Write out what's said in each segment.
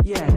Yeah.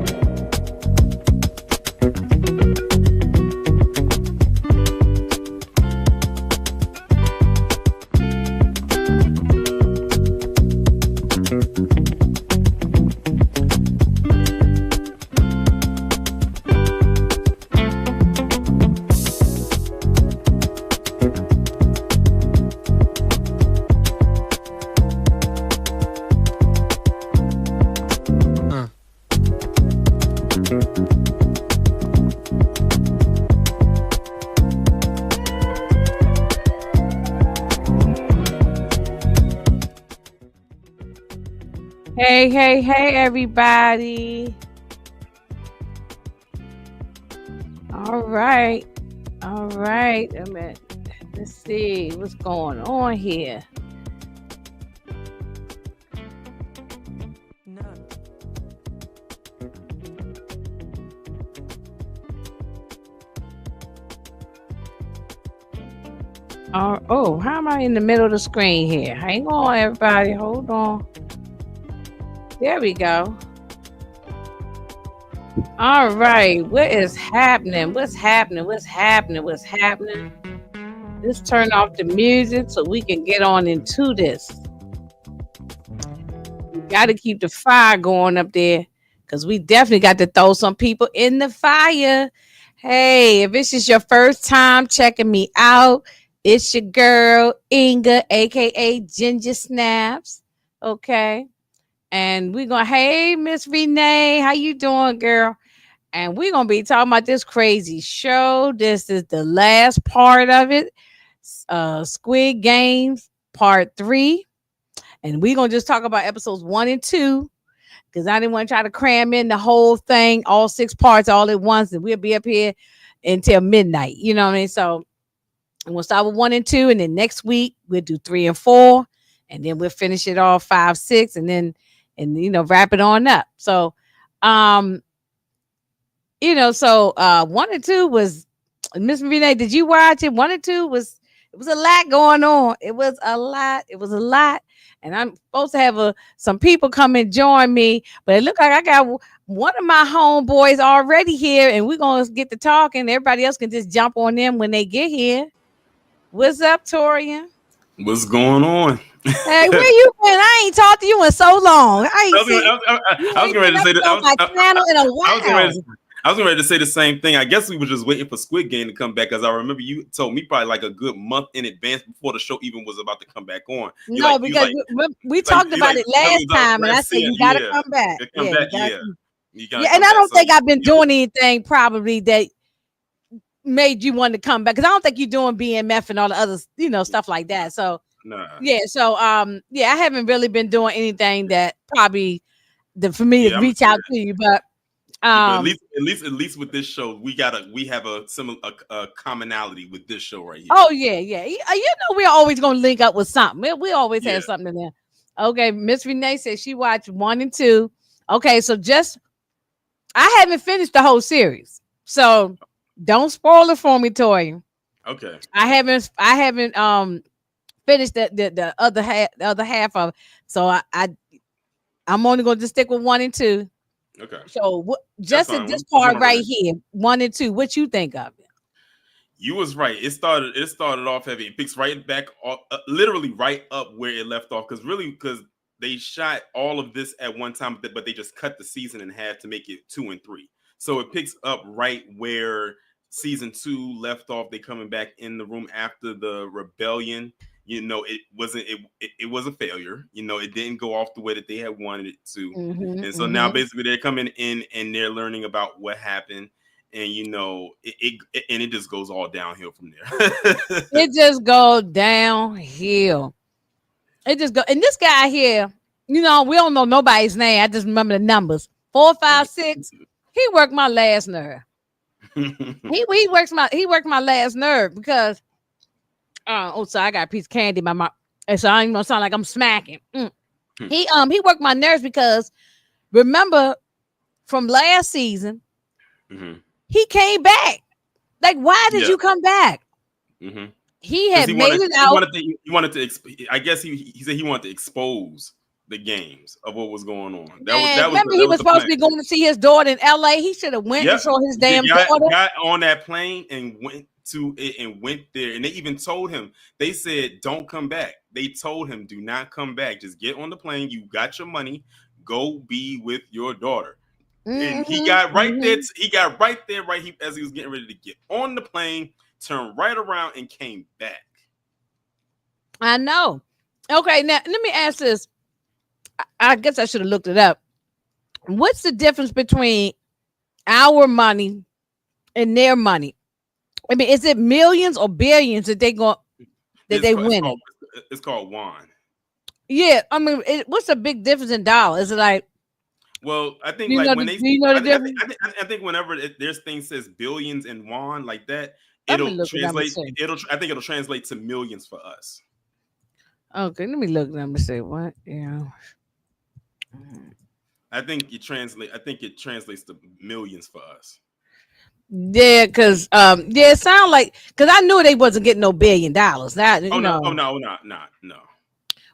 Hey, everybody. All right. All right. A minute. Let's see what's going on here. None. Oh, how am I in the middle of the screen here? Hang on, everybody. Hold on. There we go. All right. What is happening? What's happening? What's happening? What's happening? Let's turn off the music so we can get on into this. We got to keep the fire going up there because we definitely got to throw some people in the fire. Hey, if this is your first time checking me out, it's your girl Inga, aka Ginger Snaps. Okay. And we're gonna, hey Miss Renee, how you doing, girl? And we're gonna be talking about this crazy show. This is the last part of it. Squid Games Part 3. And we're gonna just talk about episodes 1 and 2. Because I didn't want to try to cram in the whole thing, all 6 parts all at once, and we'll be up here until midnight. You know what I mean? So we'll start with 1 and 2, and then next week we'll do 3 and 4, and then we'll finish it off 5, 6, and then wrap it on up. So 1 and 2 was, Miss Renee, did you watch it? 1 and 2 was, it was a lot going on. It was a lot. And I'm supposed to have some people come and join me, but it looked like I got one of my homeboys already here, and we're gonna get to talking. Everybody else can just jump on them when they get here. What's up, Torian? What's going on? Hey, where you been? I ain't talked to you in so long. I was getting ready to say that. I was ready to say the same thing. I guess we were just waiting for Squid Game to come back, because I remember you told me probably like a good month in advance before the show even was about to come back on. Because we talked about it last time, and I said you got to come back. And I don't think I've been doing anything probably that made you want to come back, because I don't think you're doing BMF and all the other stuff like that. So I haven't really been doing anything that probably for me to reach out to you, but at least with this show, we have a similar commonality with this show right here. Oh yeah. We're always gonna link up with something. We always have something in there. Okay, Miss Renee says she watched 1 and 2. Okay, so I haven't finished the whole series, so don't spoil it for me, Toy. Okay. I haven't finished the other half of it, so I'm only going to stick with 1 and 2. Okay. So just in this part right here, 1 and 2, what you think of it? You was right. It started off heavy. It picks right back, literally right up where it left off. Because they shot all of this at one time, but they just cut the season in half to make it 2 and 3. So it picks up right where season 2 left off. They coming back in the room after the rebellion. It was a failure. It didn't go off the way that they had wanted it to. And so now basically they're coming in and they're learning about what happened. And it just goes all downhill from there. It just goes downhill. It just go. And this guy here, we don't know nobody's name. I just remember the numbers. 4, 5, 6. He worked my last nerve. he worked my last nerve because so I got a piece of candy in my mouth, and so I ain't gonna sound like I'm smacking. He worked my nerves because remember from last season, he came back. Like, why did you come back? He had made it out. He wanted to. I guess he said he wanted to expose the games of what was going on. Man, remember he was the supposed plan. to be going to see his daughter in LA. He should have went and saw his damn daughter. Got on that plane and went there. And they even told him, they said, don't come back. They told him, do not come back. Just get on the plane. You got your money. Go be with your daughter. And he got right there. He got right there, as he was getting ready to get on the plane, turned right around and came back. I know. Okay, now let me ask this. I guess I should have looked it up. What's the difference between our money and their money? I mean, is it millions or billions that they win? It's called won. Yeah, I mean, what's the big difference in dollars? Is it like? Well, I think do I think whenever there's things says billions and won like that, it'll translate. I think it'll translate to millions for us. Okay, let me look. Let me see what. Yeah. I think it translates to millions for us. Yeah, because it sounds like, because I knew they wasn't getting no $1 billion. No.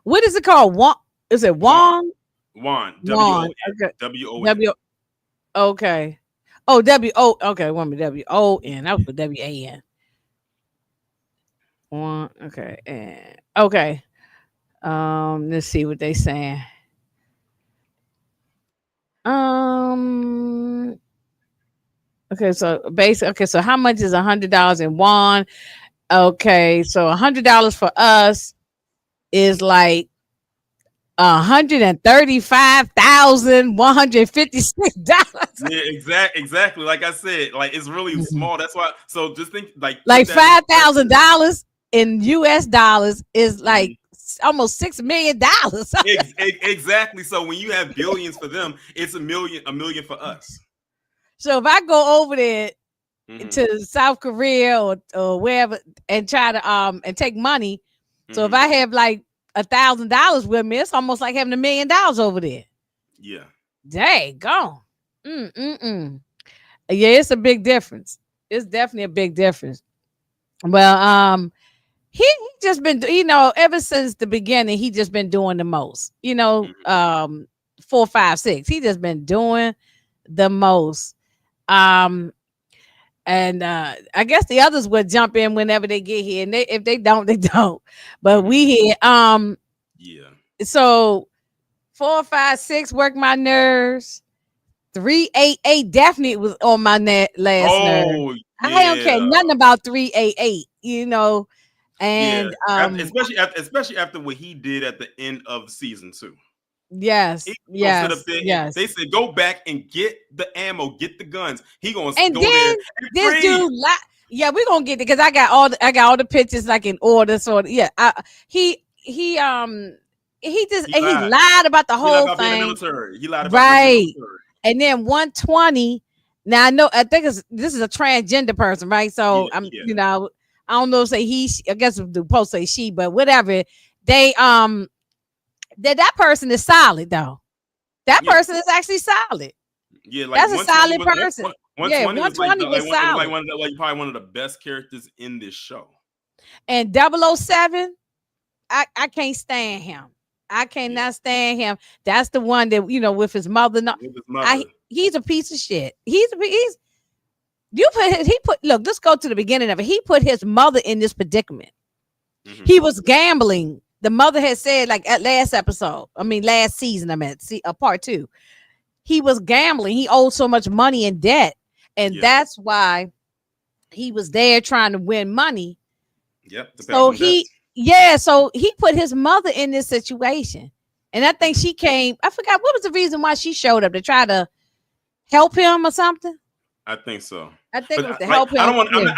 What is it called? Is it won? Won. W-O-N. W-O-N. Okay. Oh, W-O. Okay, W-O-N. I was with W-A-N. One. Okay. And okay. Let's see what they saying. Okay, so so how much is $100 in won? Okay, so $100 for us is like $135,156. Yeah, exactly. Like I said, like it's really small. That's why. So just think like $5,000 in US dollars is like almost $6 million. Exactly. So when you have billions for them, it's a million for us. So if I go over there to South Korea or wherever and try to and take money, so if I have like $1,000 with me, it's almost like having $1 million over there. Yeah. Dang, gone. Yeah, it's a big difference. It's definitely a big difference. Well, he just been, ever since the beginning, he just been doing the most. 4, 5, 6. He just been doing the most. And I guess the others would jump in whenever they get here, and if they don't, they don't. But we here, yeah. So 4, 5, 6 work my nerves. 388 definitely was on my last nerve. Yeah. I don't care nothing about 388, and especially after what he did at the end of season 2. Yes. They said go back and get the ammo, get the guns. He gonna and go then there. This dude, we're gonna get it because I got all the pictures like in order. So yeah, he lied about the whole thing. He lied about right. And then 120. Now I think this is a transgender person, right? So I don't know if say he. I guess the post say she, but whatever. They that person is solid though. That person is actually solid. Yeah, like that's a solid person. 120 was solid. Probably one of the best characters in this show. And 007, I can't stand him. I cannot stand him. That's the one that with his mother. No, he's a piece of shit. Let's go to the beginning of it. He put his mother in this predicament. He was gambling. The mother had said, like at last season, part 2. He was gambling. He owed so much money in debt. And that's why he was there trying to win money. Yep. So he put his mother in this situation. And I think she came, I forgot what was the reason why she showed up, to try to help him or something. I think so. I think it was to help him. I'm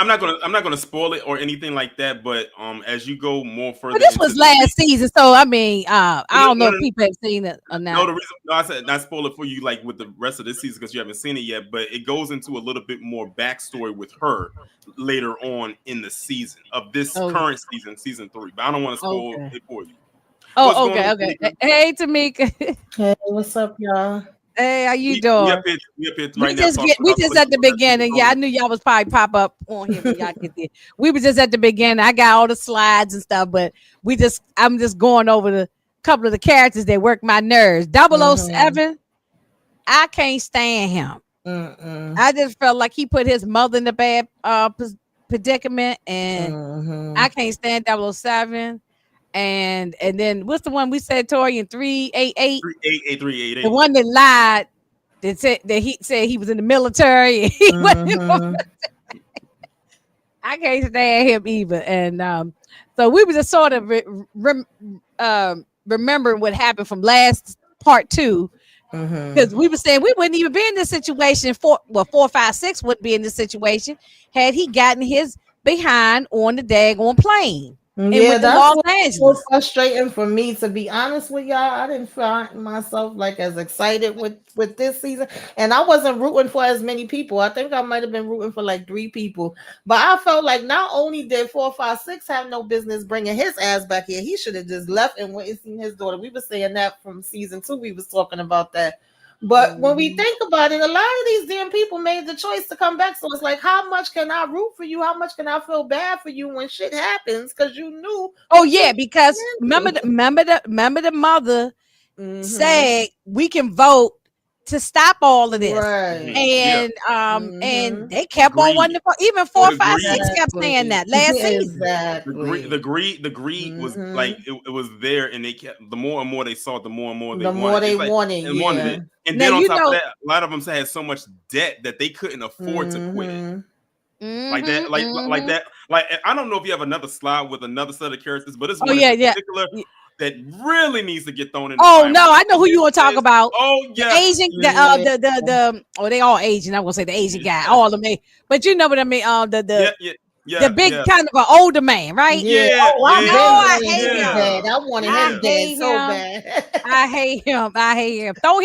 not gonna spoil it or anything like that. But as you go more further, but this was last season, so I mean, I don't know if people have seen it or not. No, the reason I said not spoil it for you, like with the rest of this season, because you haven't seen it yet. But it goes into a little bit more backstory with her later on in the season of this current season 3. But I don't want to spoil it for you. Oh, okay. Hey, Tamika. Hey, what's up, y'all? Hey, how you doing? We just at the beginning. Yeah, I knew y'all was probably pop up on here when y'all get there. We were just at the beginning. I got all the slides and stuff, but I'm just going over couple of the characters that work my nerves. 007, Mm-hmm. I can't stand him. Mm-mm. I just felt like he put his mother in a bad predicament, and Mm-hmm. I can't stand 007. And then what's the one we said, Tori, in 388? 388. The one that lied, that said that he said he was in the military. And he wasn't. Mm-hmm. I can't stand him either. And so we were just sort of remembering what happened from last part 2. Because we were saying we wouldn't even be in this situation. 4, 5, 6 wouldn't be in this situation had he gotten his behind on the daggone plane and Yeah, went to that's Los what's so Angeles. frustrating for me, to be honest with y'all. I didn't find myself like as excited with this season, and I wasn't rooting for as many people. I think I might have been rooting for like 3 people, but I felt like not only did 4, 5, 6 have no business bringing his ass back here, he should have just left and went and seen his daughter. We were saying that from season 2. We was talking about that. But when we think about it, a lot of these damn people made the choice to come back. So it's like, how much can I root for you? How much can I feel bad for you when shit happens? Because you knew. Oh yeah, because remember the mother said we can vote to stop all of this, right? And they kept on wanting to even 4, 5, 6 kept saying that last season. Exactly. The greed was like it was there, and they kept the more and more they saw it, the more and more they wanted it. And now, then on top of that, a lot of them had so much debt that they couldn't afford to quit. Like that, like that. Like, I don't know if you have another slide with another set of characters, but it's one in particular that really needs to get thrown in. Oh no, I know who you want to talk about. Oh yeah, the Asian, they all Asian. I'm gonna say the Asian guy, all of them. But you know what I mean. The big kind of an older man, right? I hate him. I wanted him dead so bad. I hate him. Throw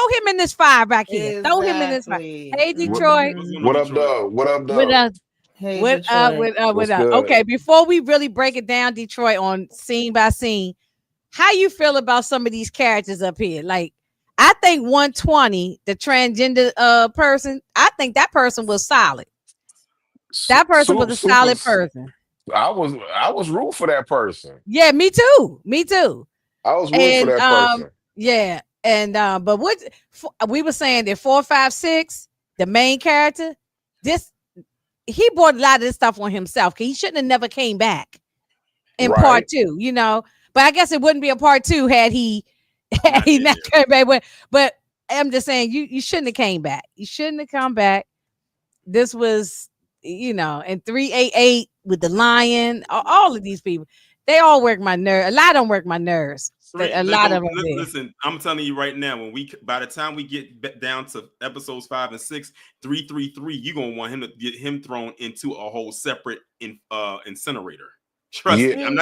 him in this fire back here. Throw him in this fire. Hey, Detroit. What up, dog? What up, dog? What up? Okay, before we really break it down, Detroit, on scene by scene, how you feel about some of these characters up here? Like, I think 120, the transgender person, I think that person was solid. That person was a solid person. I was rooting for that person. Yeah, me too. I was rooting for that person. Yeah, and but what we were saying that 4, 5, 6, the main character, he brought a lot of this stuff on himself because he shouldn't have never came back in part 2, you know. But I guess it wouldn't be a part 2 had he not come back. But I'm just saying you shouldn't have came back. You shouldn't have come back. This was, you know, and 388 with the lion, all of these people, they all work my nerves. A lot of them work my nerves. A lot of them. Listen, I'm telling you right now, by the time we get down to episodes 5 and 6, 333, you're gonna want him to get him thrown into a whole separate incinerator. Trust me, I'm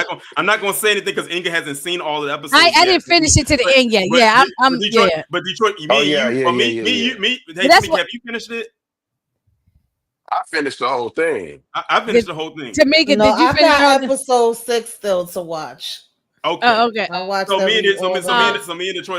not gonna say anything because Inga hasn't seen all the episodes. I didn't finish it to the end yet. I'm Detroit, but Detroit, me, have you finished it? I finished the whole thing. I finished the whole thing. Tamika, did you finish episode 6 still to watch? Okay. Okay. I watched so me and Detroit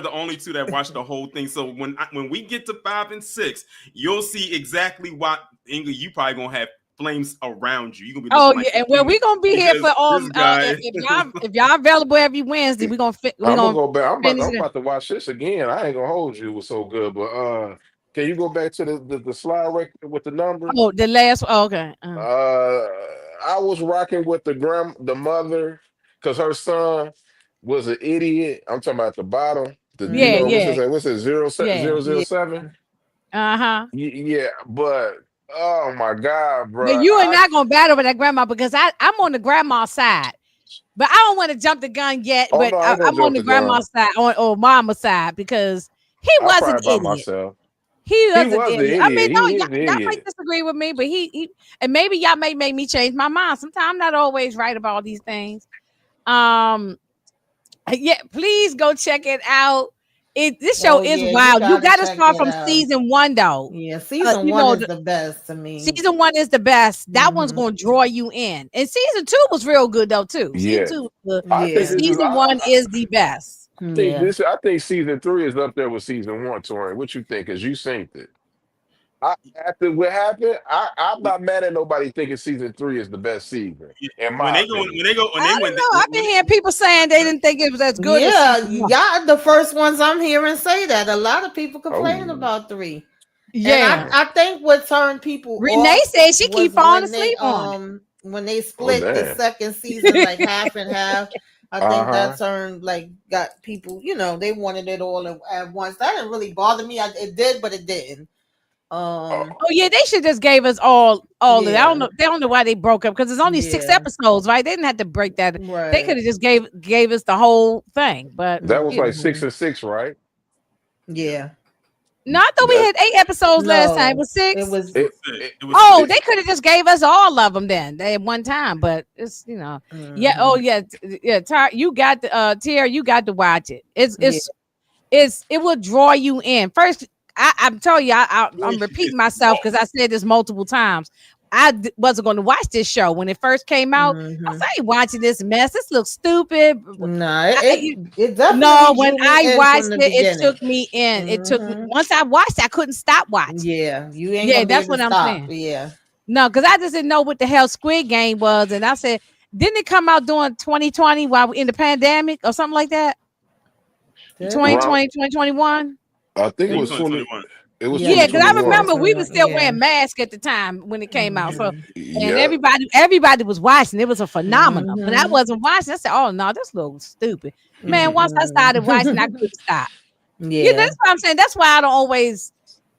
the only 2 that watched the whole thing. So when we get to 5 and 6, you'll see exactly what Inga, you probably gonna have flames around you. You're gonna be and well, we're gonna be here for if y'all available every Wednesday, we're gonna go back. I'm about to watch this again. I ain't gonna hold you. It was so good, but can you go back to the slide right with the numbers? Oh, the last one. Oh, okay. I was rocking with the mother because her son was an idiot. I'm talking about the bottom. What's it? 007? Yeah, but oh my God, bro. But you are not gonna battle with that grandma because I'm on the grandma's side. But I don't want to jump the gun yet. I'm on the grandma's side or mama's side because he was an idiot. Myself. He was an idiot. I mean, no, y'all might disagree with me, but he and maybe y'all may make me change my mind. Sometimes I'm not always right about all these things. Yeah, please go check it out. This show is wild. You got to start from season 1, though. Yeah, season 1 is the best to me. Season 1 is the best. That one's going to draw you in. And season 2 was real good, though, too. Yeah. Season 1 is the best. I think season 3 is up there with season 1, Tori. What you think? Because you synced it. After what happened, I'm not mad at nobody thinking season 3 is the best season, in when my they go opinion. when I they don't went know. I've been hearing people saying they didn't think it was as good as Yeah, season one. y'all the first ones I'm hearing say that. A lot of people complaining Oh, about 3. And Yeah. I think what turned people Renee off said she keep was falling asleep on when they oh, split the damn. second season like half and half. I think that Uh-huh. turned like got people, they wanted it all at once. That didn't really bother me. It did, but it didn't. Oh, Oh yeah, they should just gave us all of that. I don't Yeah, know. They don't know why they broke up because it's only 6 yeah, episodes, right? They didn't have to break that. They right. could have just gave us the whole thing. But that was like Hmm. 6 and 6, right? Yeah. no, I thought we That had 8 episodes last time. It No, was it 6. was. it, it, it, it was Oh, it they six. could have just gave us all of them then. They at one time, but it's yeah. Oh Hmm. yeah, yeah. You got the Tara, you got to watch it. Yeah. It will draw you in. First, I'm telling you, I'm repeating It's myself because I said this multiple times. Wasn't going to watch this show when it first came out. I was Hmm. like, I ain't watching this mess. This looks stupid. No, You- it no, definitely when drew me I in from watched the it, it beginning. took me in. It took me Hmm. once I watched it, I couldn't stop watching. Yeah, you ain't Yeah, gonna be that's able to what I'm stop. saying. Yeah. No, because I just didn't know what the hell Squid Game was, and I said, didn't it come out during 2020 while we in the pandemic or something like that? Did it? 2020, around 2021. I think I it think was 20 2021. it was Yeah, I Yeah, think because it I was 2021. remember we were 2021. still Yeah. wearing masks at the time when it came out. So, Hmm. and Yep. everybody was watching. It was a phenomenon. But I Hmm. wasn't watching. I said, "Oh no, this looks stupid." Man, once I started watching, I Hmm. couldn't stop. Yeah. That's what I'm saying. That's why I don't always.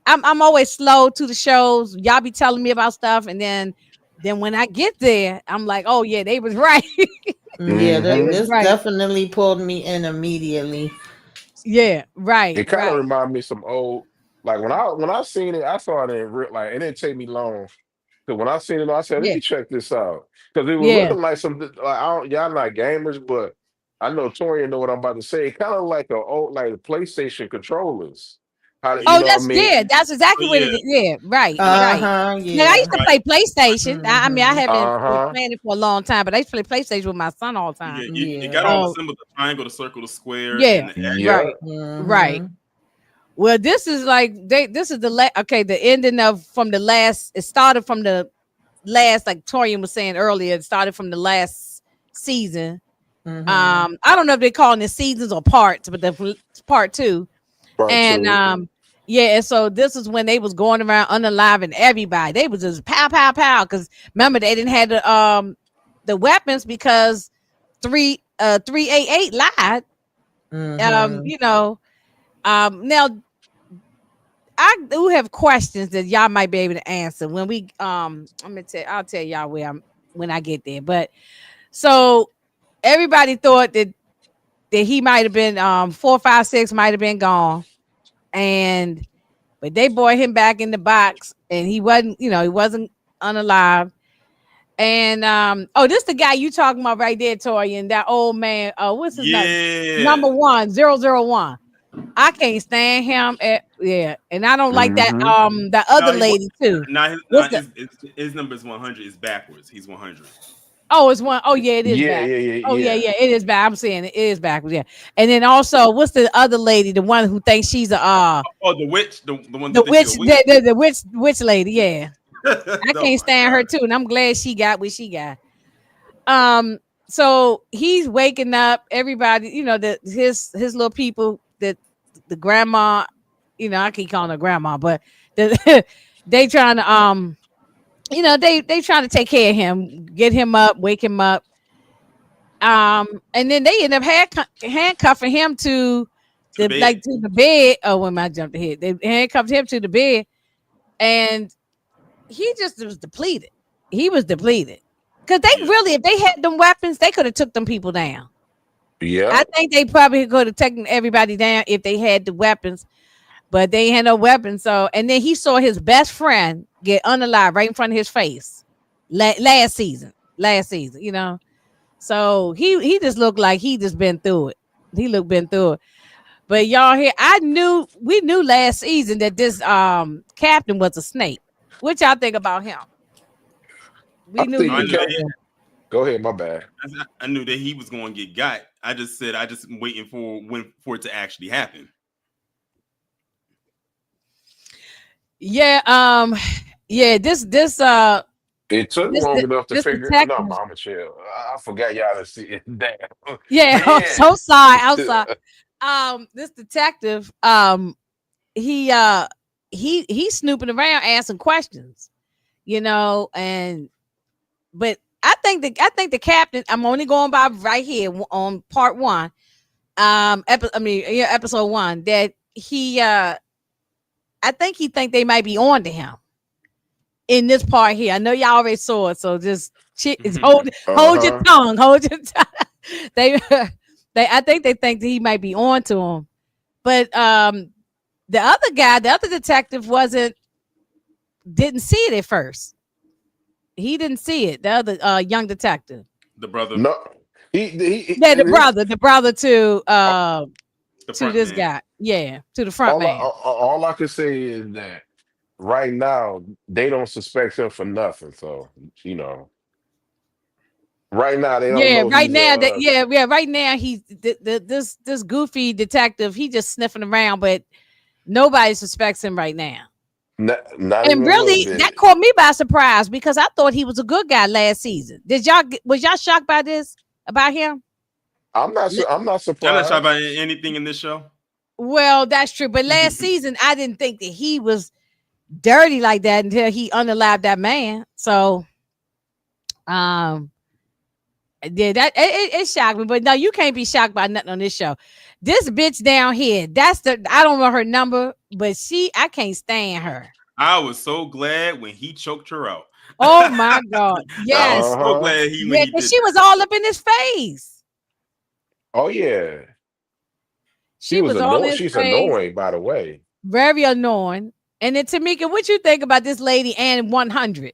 I'm always slow to the shows. Y'all be telling me about stuff, and then when I get there, I'm like, "Oh yeah, they was right. Yeah, They Hmm. was this right. definitely pulled me in immediately. Yeah, right, It kind of right. reminded me of some old, like when I seen it, I saw it in real, like it didn't take me long. Because when I seen it, I said, let Yeah, me check this out. Because it was yeah. looking like some, like, y'all not gamers, but I know Tori know what I'm about to say. Kind of like a old, like the PlayStation controllers. You Oh, know what I that's mean? yeah. That's But exactly what it yeah, is. Yeah, right, and right. Uh-huh. Now I used Yeah. to right. play PlayStation. I mean, I Hmm. haven't been Uh-huh. playing it for a long time, but I used to play PlayStation with my son all the time. You got Yeah. all the So symbols: the triangle, the circle, the square, yeah, and the X. right, Yeah. right. Hmm. Well, this is like this is okay, the ending of from the last. It started from the last, like Torian was saying earlier. It started from the last season. Hmm. I don't know if they're calling it seasons or parts, but the part two. Part And two. yeah, and so this is when they was going around unaliving everybody. They was just pow pow pow because remember they didn't have the weapons because 388 lied. Hmm. You know, now I do have questions that y'all might be able to answer when we I'll tell y'all where I'm when I get there. But so everybody thought that he might have been 456 might have been gone, and but they brought him back in the box and he wasn't, he wasn't unalive. And this the guy you talking about right there, Torian, that old man. What's his name? Yeah. Number 1, 001. I can't stand him. Yeah, and I don't like that. Hmm. That other No, lady too. nah, What's the? his number is 100. It's backwards. He's 100. Oh, it's one. Oh yeah, it is Yeah, back. yeah, yeah, Oh yeah, yeah. yeah, it is back. I'm saying it is backwards. Yeah, and then also, what's the other lady? The one who thinks she's a Oh, the witch, the one the that thinks she's witch, a witch. the witch lady. Yeah, I Oh can't my stand her god. too, and I'm glad she got what she got. Um, so he's waking up everybody, his little people that the grandma, I keep calling her grandma, but they trying to they trying to take care of him, get him up, wake him up. And then they end up handcuffing him to To the the bed. like to the bed. Oh, when I jumped ahead, they handcuffed him to the bed, and he just was depleted. He was depleted. Cause they Yeah. really, if they had them weapons, they could have took them people down. I Yep. think they probably could have taken everybody down if they had the weapons, but they had no weapons. So, and then he saw his best friend get unalive right in front of his face last season. Last season, So he just looked like he just been through it. He looked been through it. But y'all here, we knew last season that this captain was a snake. What y'all think about him? I We knew think he I the was knew cat. that. a Go ahead, my bad. I knew that he was going to get got. I just said I just waiting for it to actually happen. Yeah, yeah, It took long enough to this figure. No, detective. Mama chill. I forgot y'all to see it. Damn. Yeah, But I'm yeah, so sorry. I'm sorry. This detective, he he's snooping around asking questions, and but I think the captain, I'm only going by right here on part one, episode one, that he I think he think they might be on to him in this part here. I know y'all already saw it, so just hold your uh-huh. tongue, hold your tongue. they I think they think that he might be on to him. But the other guy, the other detective didn't see it at first. He didn't see it. The other young detective. The brother, No, he Yeah, the his, brother, to the front this man. guy. Yeah, to the front man. all I can say is that right now they don't suspect him for nothing. So you know, right now they don't Yeah, know right he's now that a yeah, right now he's this goofy detective. He just sniffing around, but nobody suspects him right now. not And even a little really, that bit. caught me by surprise because I thought he was a good guy last season. Was y'all shocked by this about him? I'm not I'm not sure surprised. about anything in this show. Well, that's true. But last season, I didn't think that he was dirty like that until he unalived that man. So, um, yeah, it shocked me. But no, you can't be shocked by nothing on this show. This bitch down here, I don't know her number, but I can't stand her. I was so glad when he choked her out. Oh my god, I was yes, so Uh-huh. glad when yeah, he because did she was all up in his face. Oh yeah. She She was was all in annoying. his She's face, annoying, by the way. very annoying. And then Tamika, what you think about this lady and 100?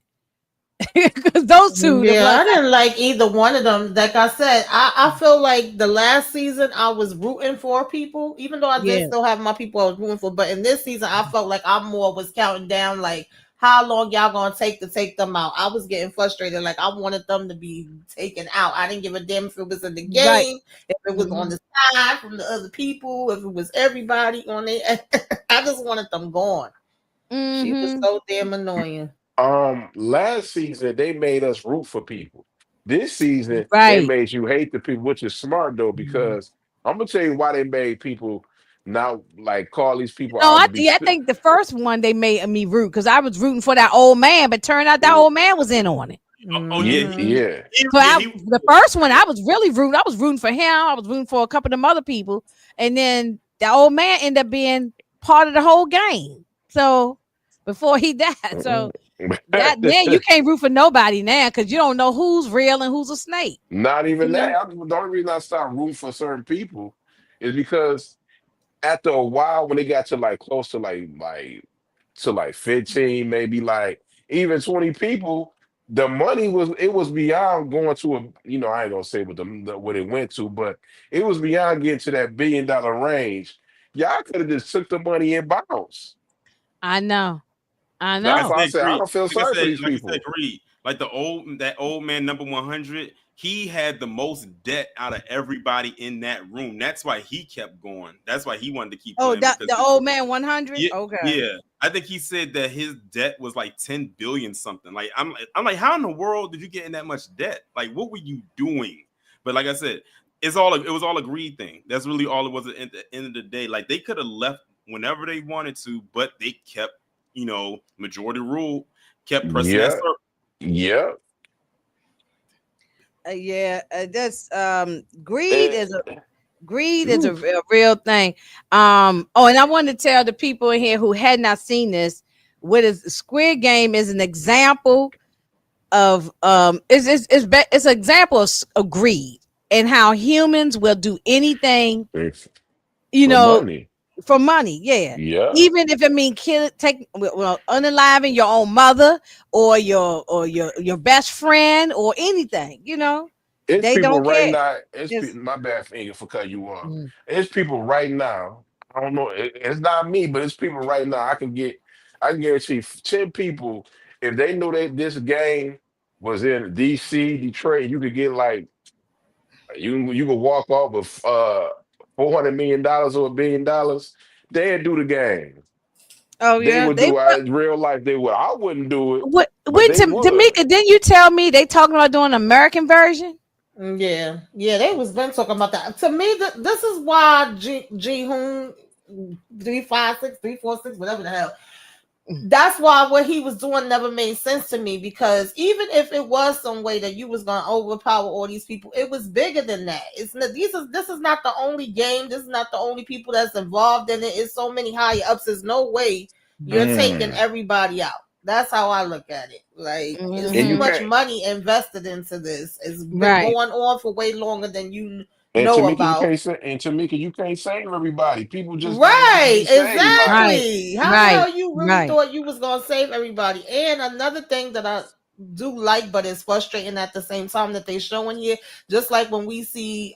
Because those two, the Yeah, blood. I didn't like either one of them. Like I said, I feel like the last season I was rooting for people, even though I did Yeah, still have my people I was rooting for. But in this season, I felt like I more was counting down, like how long y'all gonna take to take them out. I was getting frustrated, like I wanted them to be taken out. I didn't give a damn if it was in the right. game, if it was on Mhm. the side from the other people, if it was everybody on it. I just wanted them gone. She was Mhm. so damn annoying. Last season they made us root for people. This season they Right. made you hate the people, which is smart though, because I'm gonna tell you why they made people now like call these people No, out to be I think the first one they made me root because I was rooting for that old man, but turned out that old man was in on it. Oh yeah, yeah, Hmm. yeah. So yeah, he the first one I was really rooting. I was rooting for him. I was rooting for a couple of them other people, and then the old man ended up being part of the whole game. So before he died, so that now you can't root for nobody now because you don't know who's real and who's a snake. Not even You that. know? The only reason I stopped rooting for certain people is because after a while, when they got to like close to like 15, maybe like even 20 people, the money was it was beyond going to a I ain't gonna say what it went to, but it was beyond getting to that $1 billion range. Y'all could have just took the money and bounced. I know. I like I That's know. why I said, said I Greed. don't feel sorry for these Like I said, people. Greed. Like that old man number 100. He had the most debt out of everybody in that room. That's why he kept going. That's why he wanted to keep Oh, playing that because the old man 100. yeah, Okay. yeah. I think he said that his debt was like 10 billion something. Like I'm like, how in the world did you get in that much debt? Like, what were you doing? But like I said, it was all a greed thing. That's really all it was at the end of the day. Like they could have left whenever they wanted to, but they kept, majority rule, kept pressing that Yeah, circle. yeah. Yeah, that's greed Eh, is greed is ooh. a real thing. Oh, and I want to tell the people in here who had not seen this, what is Squid Game is an example of it's an example of greed and how humans will do anything, It's you for know, money. for money. Yeah. Yeah. Even if it mean kill take unaliving your own mother or your best friend or anything, It's they people don't right care. now. It's My bad finger for cutting you off. mm. It's people right now. I don't know. It's not me, but it's people right now. I can guarantee 10 people if they knew that this game was in DC, Detroit. You could get like you could walk off with $400 million or $1 billion. They'd do the game. Oh They yeah, would they do in real life. They would. I wouldn't do it, but when they would. Tamika, didn't you tell me they talking about doing an American version? Yeah, yeah, they was been talking about that. To me, this is why G Hoon 356, 346, whatever the hell. That's why what he was doing never made sense to me, because even if it was some way that you was gonna overpower all these people, it was bigger than that. It's not, this is not the only game. This is not the only people that's involved in it. It's so many higher ups. There's no way you're taking Mm. everybody out. That's how I look at it. Like, it's And too you Mm-hmm. much can't. money invested into this. It's been Right. going on for way longer than you And know Tamika, you about. can't say. And Tamika, you can't save everybody. People just don't need to Right, be saved. Like, Right. exactly. How the Right. hell you really Right. thought you was gonna save everybody? And another thing that I do like, but it's frustrating at the same time, that they showing here, just like when we see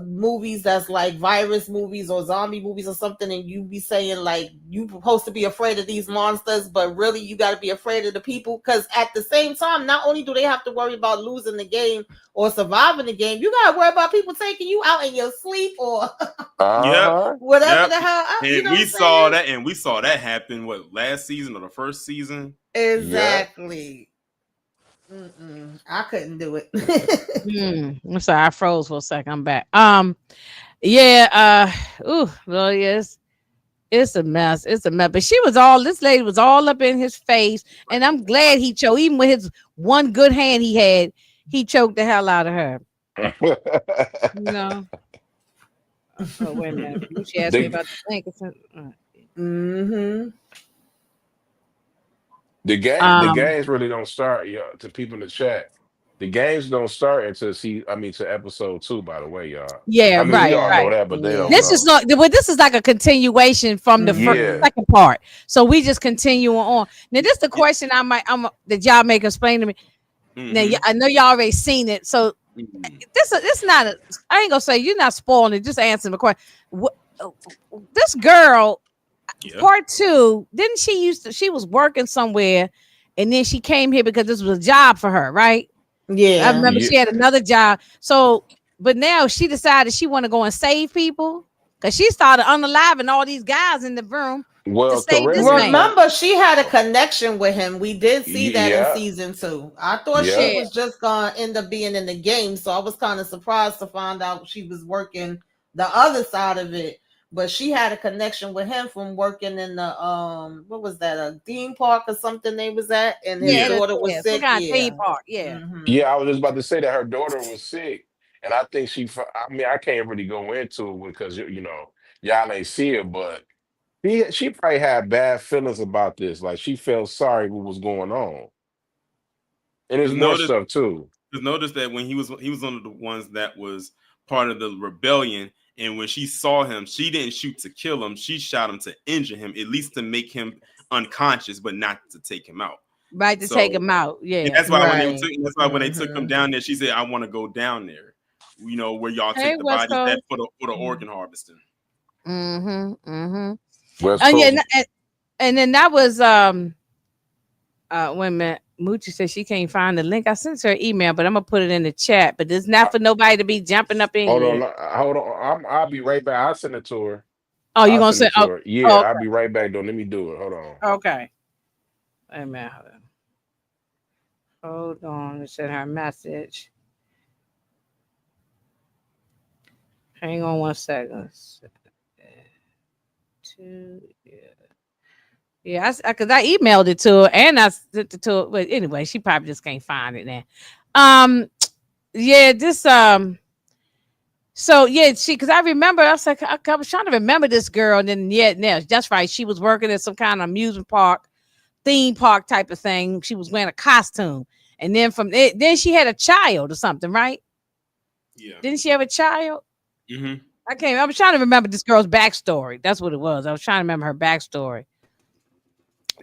movies that's like virus movies or zombie movies or something, and you be saying like you supposed to be afraid of these monsters, but really you got to be afraid of the people, because at the same time, not only do they have to worry about losing the game or surviving the game, you got to worry about people taking you out in your sleep or uh Yep. huh. whatever Yep. the hell, you And know what we I'm saw saying? that, and we saw that happen what, last season or the first season. Yeah. Exactly. I couldn't do it. I'm sorry, I froze for a second. I'm back. Yeah, well, yes, it's a mess. It's a mess. But this lady was all up in his face, and I'm glad he choked. Even with his one good hand he had, he choked the hell out of her. You know. Oh, wait a minute. She asked me the about the link. hmm the Um. games really don't start, to people in the chat. The games don't start until to episode 2, by the way, y'all. Yeah. I mean, we Right. all know Right. Yeah, that, but they don't This yeah. is know. not. Well, this is like a continuation from the first Yeah. hmm second part. So we just continue on. Now, this is the question that y'all make explain to me. Now, Mm-hmm. I know y'all already seen it. So Mm-hmm. this not a. I ain't gonna say you're not spoiling it. Just answering the question. Uh, this girl, Yeah. part two, didn't she she was working somewhere, and then she came here because this was a job for her, right? I Yeah. remember Yeah. she had another job. So, but now she decided she want to go and save people because she started unaliving all these guys in the room to Well, save correct this me. man. Remember, she had a connection with him. We did see that in Yeah. season 2. I thought she Yeah. Yeah, was just gonna end up being in the game, so I was kind of surprised to find out she was working the other side of it. But she had a connection with him from working in the what was that, a theme park or something they was at, and his yeah, Yeah. daughter was some sick. kind of theme Yeah. park. Yeah, hmm Yeah, I was just about to say that her daughter was sick, and I think I mean, I can't really go into it because y'all ain't see it, but she probably had bad feelings about this. Like she felt sorry what was going on, and there's Because more notice, stuff too. because notice that when he was one of the ones that was part of the rebellion, and when she saw him, she didn't shoot to kill him. She shot him to injure him, at least to make him unconscious, but not to take him out. right to take So him out. and Yeah. that's why Right. when they took him down there, she said, "I want to go down there, where y'all Hey, take the West bodies at Coast. for the organ harvesting." Mm-hmm. Mm-hmm. West Oh yeah, Coast. and then that was wait a minute. Moochie said she can't find the link. I sent her an email, but I'm gonna put it in the chat. But it's not for nobody to be jumping up in Hold on, here. hold on. I'll be right back. I'll send it to her. Oh, you I'll gonna send say it to oh, her. Yeah, oh I'll be right back though. Let me do it. Hold on. okay. Wait a minute. Hold on. Let's send her a message. Hang on 1 second. Two, yeah. Yeah, because I emailed it to her and I sent it to her. But anyway, she probably just can't find it now. Yeah, this So yeah, because I remember I was like I was trying to remember this girl, and then yeah, that's right. She was working at some kind of amusement park, theme park type of thing. She was wearing a costume, and then from it, then she had a child or something, right? Yeah. Didn't she have a child? Mm-hmm. I was trying to remember this girl's backstory. That's what it was. I was trying to remember her backstory.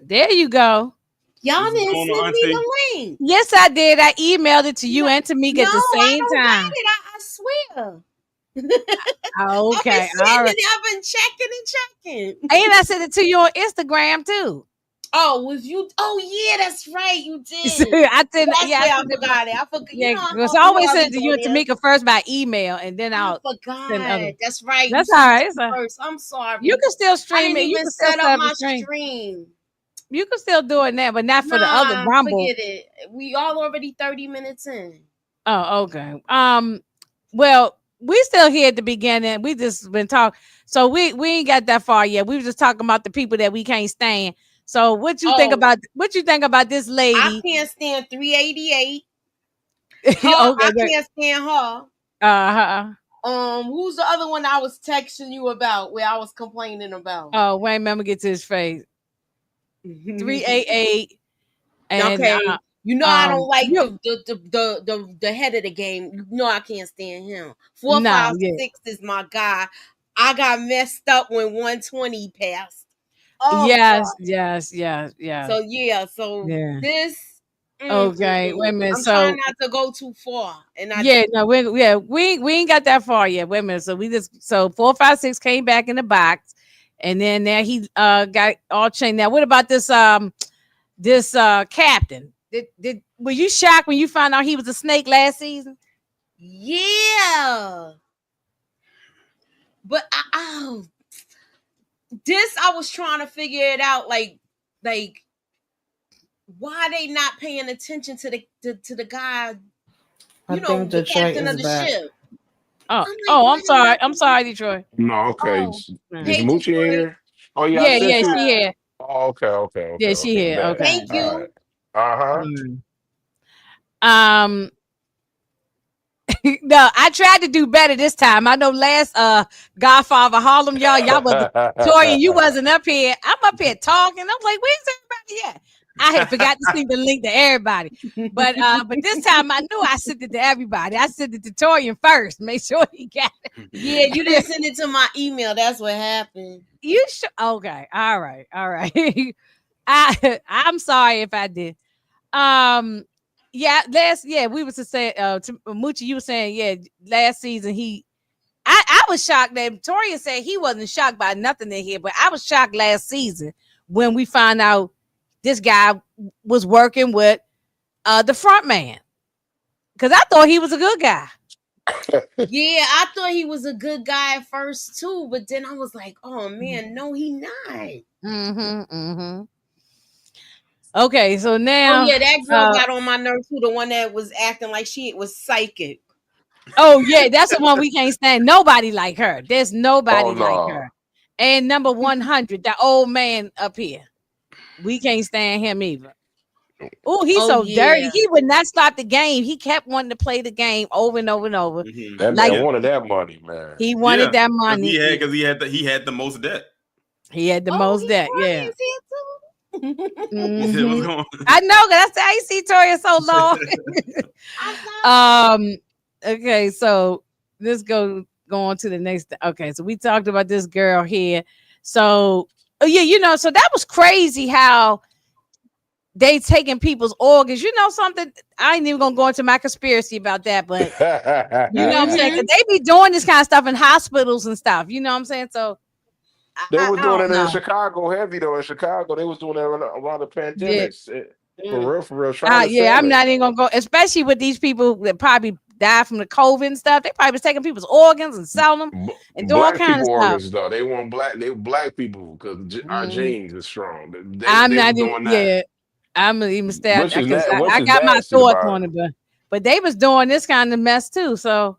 There you go. Y'all What's didn't going on, send me Auntie? the link. Yes, I did. I emailed it to you No, and to Tamika no, at the I same don't got time. it. I swear. I've been Okay, all sitting right. and I've been checking and checking. And I sent it to you on Instagram too. Oh, was you? Oh yeah, that's right. You did. I didn't. That's Yeah, why I I sent it. forgot it. I forgot. You Yeah, know, I because I always always send it hurry to you on and there. Tamika first by email, and then I I'll send other. forgot. That's right. You That's all sent it right. to me first. I'm You sorry. can still I stream didn't it. You even can still set set up up a my stream. stream. You can still do it now, but not for the other Nah, Rumble. forget it. We all already 30 minutes in. Oh, okay. Well, we still here at the beginning. We just been talking, so we ain't got that far yet. We were just talking about the people that we can't stand. So what you think Oh, about this I lady? can't stand 388. Her, Okay, I can't stand her. uh-huh. Who's the other one I was texting you about where I was complaining about? Oh, wait, let me get to his face. 388 and Okay. You know I don't like you the head of the game. You know I can't stand him. no, yeah. 456 is my guy. I got messed up when 120 passed. Oh Yes, God. yes, yes, So yes. yeah, so Yeah. this Okay, wait a minute. I'm trying So not to go too far. And I yeah, no, we ain't got that far yet. Wait a minute. So we just 456 came back in the box, and then there he got all changed. Now, what about this captain? Did were you shocked when you found out he was a snake last season? yeah. But this I was trying to figure it out like why they not paying attention to the guy, I you know, think the Detroit captain is of the back. ship. Oh, I'm like, oh, why I'm they sorry. not I'm sorry, Detroit. No, okay. oh Mm. Is hey Moochie in Detroit. here? Oh yeah, I Yeah, sent yeah, you. she Yeah. here. Oh, Yeah, she okay. here. Bet. Okay. Thank All right. you. Uh-huh. Mm. Um, no, I tried to do better this time. I know last Godfather Harlem, y'all wasn't Tori, you wasn't up here. I'm up here talking. I'm like, where's everybody at? I had forgot to send the link to everybody. But this time I knew I sent it to everybody. I sent it to Torian first. Make sure he got Yeah, you it. didn't send it to my email. That's what happened. You should okay. All right. I'm sorry if I did. Yeah, we was to say to Moochie, you were saying, yeah, last season I was shocked that Victoria said he wasn't shocked by nothing in here, but I was shocked last season when we found out this guy was working with the front man. Cause I thought he was a good guy. Yeah, I thought he was a good guy at first too, but then I was like, oh man, no, he not. Mm-hmm. Okay, so Oh now yeah, that girl got on my nerves too. The one that was acting like she was psychic. oh yeah, that's the one we can't stand. Nobody like her. There's nobody Oh like no. her. And number 100, that old man up here. We can't stand him either. Oh, he's Oh so dirty. yeah. He would not stop the game. He kept wanting to play the game over and over and over. Mhm. That Like man wanted that money, man. he wanted that money. Because he had the most debt. He had the Oh, most he that, yeah. Brian's here too. What's Mhm. going on? I know that's I ain't see Toya so long. I know. Okay, so let's go on to the next. Okay, so we talked about this girl here. So yeah, so that was crazy how they taking people's organs. You know something? I ain't even gonna go into my conspiracy about that, but you know what I'm saying? Because they be doing this kind of stuff in hospitals and stuff. You know what I'm saying? So They I was doing don't it in know. Chicago heavy though. In Chicago, they was doing that around the Yeah. pandemic. For real, trying to Yeah, sell I'm it. not even gonna go, especially with these people that probably died from the COVID and stuff. They probably was taking people's organs and selling them and doing all Black kind people of stuff. organs though. They want black people because our Mhm. genes is strong. I'm They was not even, doing that. yeah. I'm even stay because Which I is got my nasty thoughts about on it, but they was doing this kind of mess too. So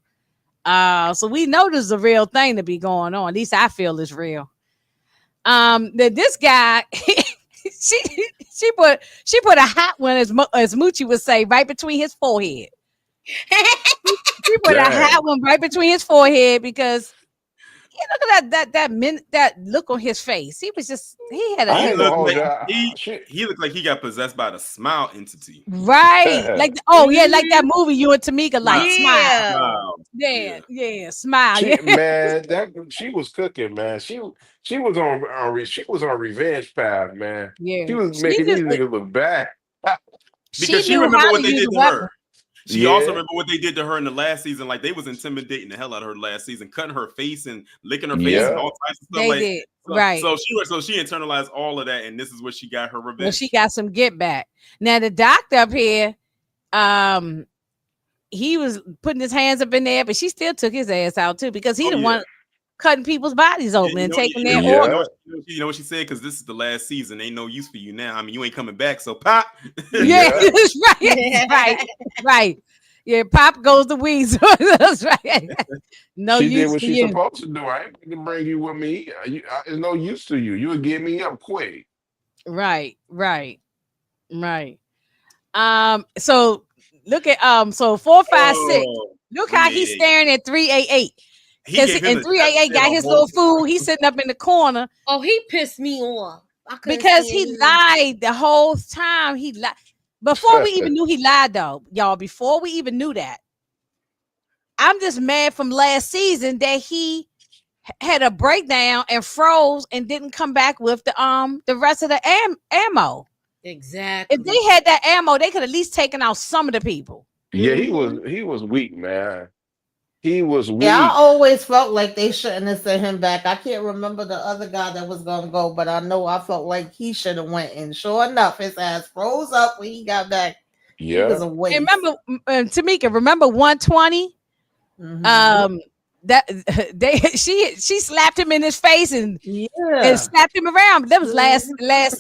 so we know this is a real thing to be going on. At least I feel it's real. That this guy she put a hot one as Moochie would say right between his forehead. She put a Dang. hot one right between his forehead because look at that look on his face. He was just he had I He a ain't gonna looked hold like you. he looked like he got possessed by the smile entity. right like like that movie you and Tamika like Smile, smile. Yeah. smile. Yeah, smile. She Yeah, man, she was cooking, man. She was she was on revenge path, man. She yeah. was making these niggas look bad. Because She she knew remember how what to they use did a to her. weapon. She also remember what they did to her in the last season. Like they was intimidating the hell out of her last season, cutting her face and licking her face and all types of stuff. They like did. so, Right. So she internalized all of that, and this is where she got her revenge. Well, she got some get back. Now the doctor up here, he was putting his hands up in there, but she still took his ass out too because he the one cutting people's bodies open and taking their organs. You know what she said? Because this is the last season. Ain't no use for you now. I mean, you ain't coming back. So pop. Right. Yeah, pop goes the weasel. That's right. No she use did what to she's you. supposed to do. I ain't gonna bring you with me. There's no use to you. You would give me up quick. Right. So look at so 456. Look how he's staring at 388. Because in 388 got his little food. He's sitting up in the corner. Oh, he pissed me off. Because he lied the whole time. He lied. Before we even knew he lied, though, y'all, before we even knew that, I'm just mad from last season that he had a breakdown and froze and didn't come back with the rest of the ammo. Exactly. If they had that ammo, they could at least taken out some of the people. Yeah, he was weak, man. He was weak. Yeah, I always felt like they shouldn't have sent him back. I can't remember the other guy that was gonna go, but I know I felt like he should have went. And sure enough, his ass froze up when he got back. Yeah, he was a waste. And remember, Tamika, remember 120? Mm-hmm. That she slapped him in his face and slapped him around. That was last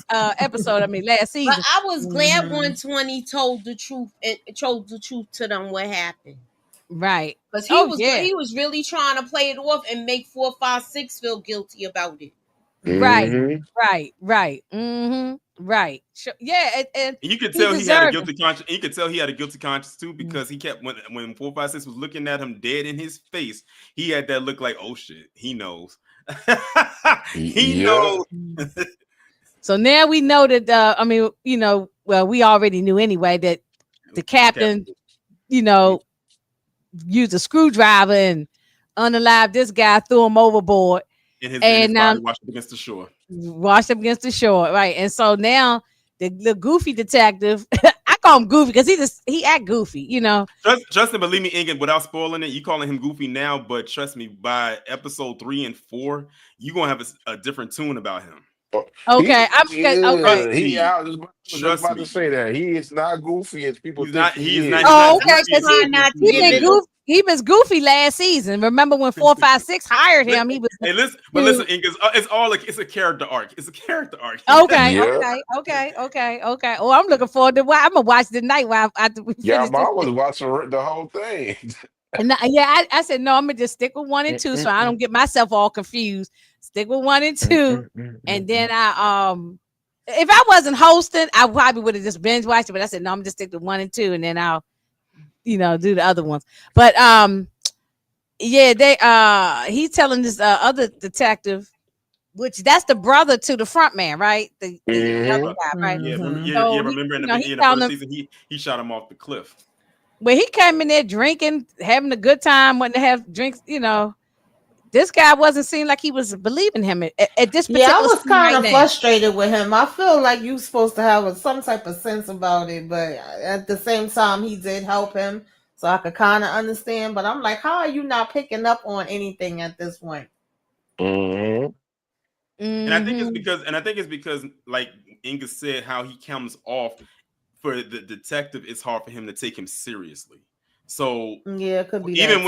episode. I mean, last season. But I was glad 120 told the truth and told the truth to them what happened. Right. Because he was really trying to play it off and make 456 feel guilty about it. Right. Mm-hmm. Right. Sure. Yeah. And you could tell he had a guilty conscience. You could tell he had a guilty conscience too, because he kept when 456 was looking at him dead in his face, he had that look like, oh shit, he knows. He knows. So now we know that I mean, well, we already knew anyway that the captain, used a screwdriver and unalived this guy, threw him overboard. And his body washed up against the shore. Washed up against the shore, right? And so now the goofy detective, I call him Goofy because he act goofy, Justin, believe me, Ingrid, without spoiling it, you calling him Goofy now, but trust me, by episode 3 and 4, you gonna have a different tune about him. Okay, He out. Just about to say that he is not goofy as people think he is. Because he was goofy last season. Remember when 456 hired him? He was. Hey, listen, Ingrid, it's a character arc. It's a character arc. Okay. Oh, I'm looking forward to. I'm gonna watch tonight. Yeah, Mom was watching the whole thing. And I said no. I'm gonna just stick with 1 and 2, so I don't get myself all confused. Stick with 1 and 2, and then if I wasn't hosting, I probably would have just binge watched it. But I said no, I'm just stick to 1 and 2, and then I'll, do the other ones. But he's telling this other detective, which that's the brother to the front man, right? The other guy, right? Remember in the beginning of the first season, he shot him off the cliff. Well, he came in there drinking, having a good time, wanting to have drinks, This guy wasn't seeming like he was believing him at this particular. Yeah, I was kind of frustrated with him. I feel like you're supposed to have some type of sense about it, but at the same time, he did help him, so I could kind of understand. But I'm like, how are you not picking up on anything at this point? And I think it's because, like Inga said, how he comes off for the detective, it's hard for him to take him seriously. So yeah, it could be even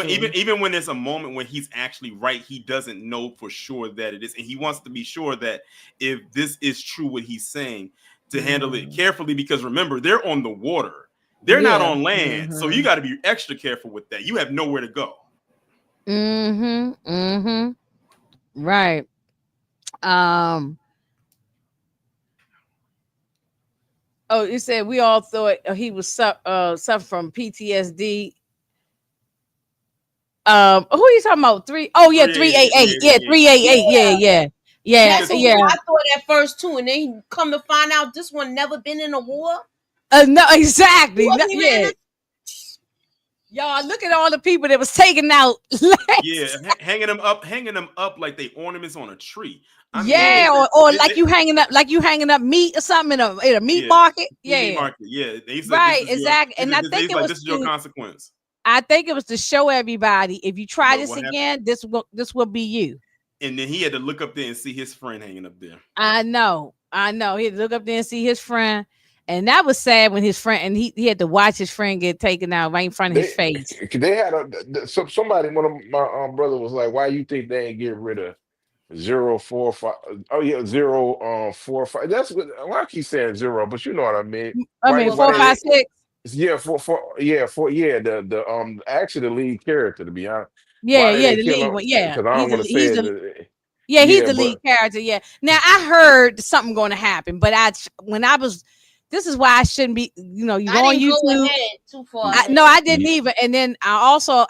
when there's a moment when he's actually right, he doesn't know for sure that it is, and he wants to be sure that if this is true what he's saying, to handle it carefully, because remember, they're on the water, they're not on land, so you got to be extra careful with that. You have nowhere to go. Right. Oh, you said we all thought he was suffering from PTSD. Who are you talking about? 388. Yeah, 388. Yeah. That's what I thought at first too, and then come to find out this one never been in a war. No, exactly. Y'all look at all the people that was taken out. Yeah, hanging them up like they ornaments on a tree. I mean, Yeah, or like you hanging up meat or something in a meat yeah, market. meat Yeah, market. Yeah, they said right, exactly. And I think it was this is your consequence. I think it was to show everybody, if you try this What happened? again, this will be you. And then he had to look up there and see his friend hanging up there. I know. He had to look up there and see his friend. And that was sad when his friend, and he had to watch his friend get taken out right in front of his face. They had somebody. One of my brother was like, "Why you think they ain't get rid of 045? Oh yeah, 045. That's what why I keep saying zero, but you know what I mean. I mean, 456. Yeah, the actually the lead character, to be honest. Yeah, Why did they the kill lead him? one. Yeah, Because I don't want to say it. he's Yeah, the lead but character. Yeah. Now I heard something going to happen, but this is why I shouldn't be. You go I on didn't go YouTube. ahead too far. No, I didn't either. And then I saw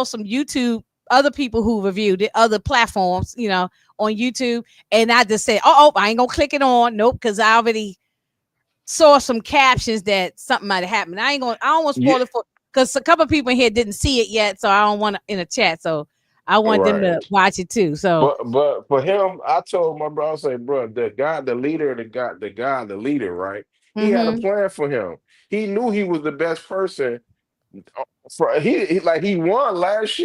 some YouTube other people who reviewed it, other platforms, on YouTube, and I just said, oh, I ain't gonna click it on. Nope, because I already saw some captions that something might have happened. I don't want to spoil it for because a couple of people in here didn't see it yet, so I don't want to in a chat. So I want them to watch it too. So, but for him, I told my brother, I said, bro, the leader, the leader, right? He had a plan for him. He knew he was the best person. He won last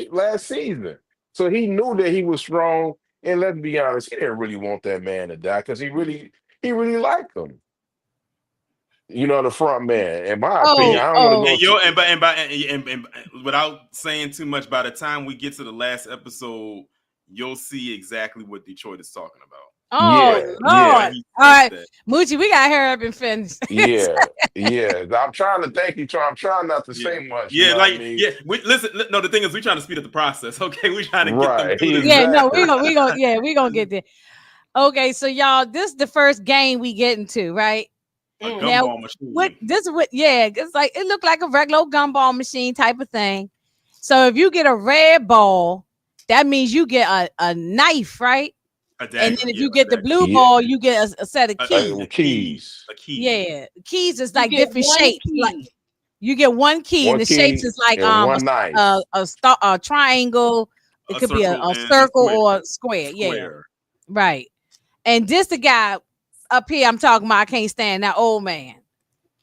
season, so he knew that he was strong. And let's be honest, he didn't really want that man to die because he really liked him. The front man. In my opinion, I don't want to go. And without saying too much, by the time we get to the last episode, you'll see exactly what Detroit is talking about. Oh, Lord. All right, Moochie, we got to hurry up and finish. Yeah. I'm trying to thank you. I'm trying not to say much. Yeah, listen. No, the thing is, we're trying to speed up the process. Okay, we're trying to get them through this. Yeah, no, we gonna get there. Okay, so y'all, this is the first game we get into, right? A gumball machine. It's like it looked like a regular gumball machine type of thing. So if you get a red ball, that means you get a knife, right? And then if you get the blue ball, you get a set of keys. A key. Yeah, keys is like different shapes. Like you get one key, and the shapes is like a triangle. It could be a circle or a square. Yeah, right. And this the guy up here I'm talking about. I can't stand that old man.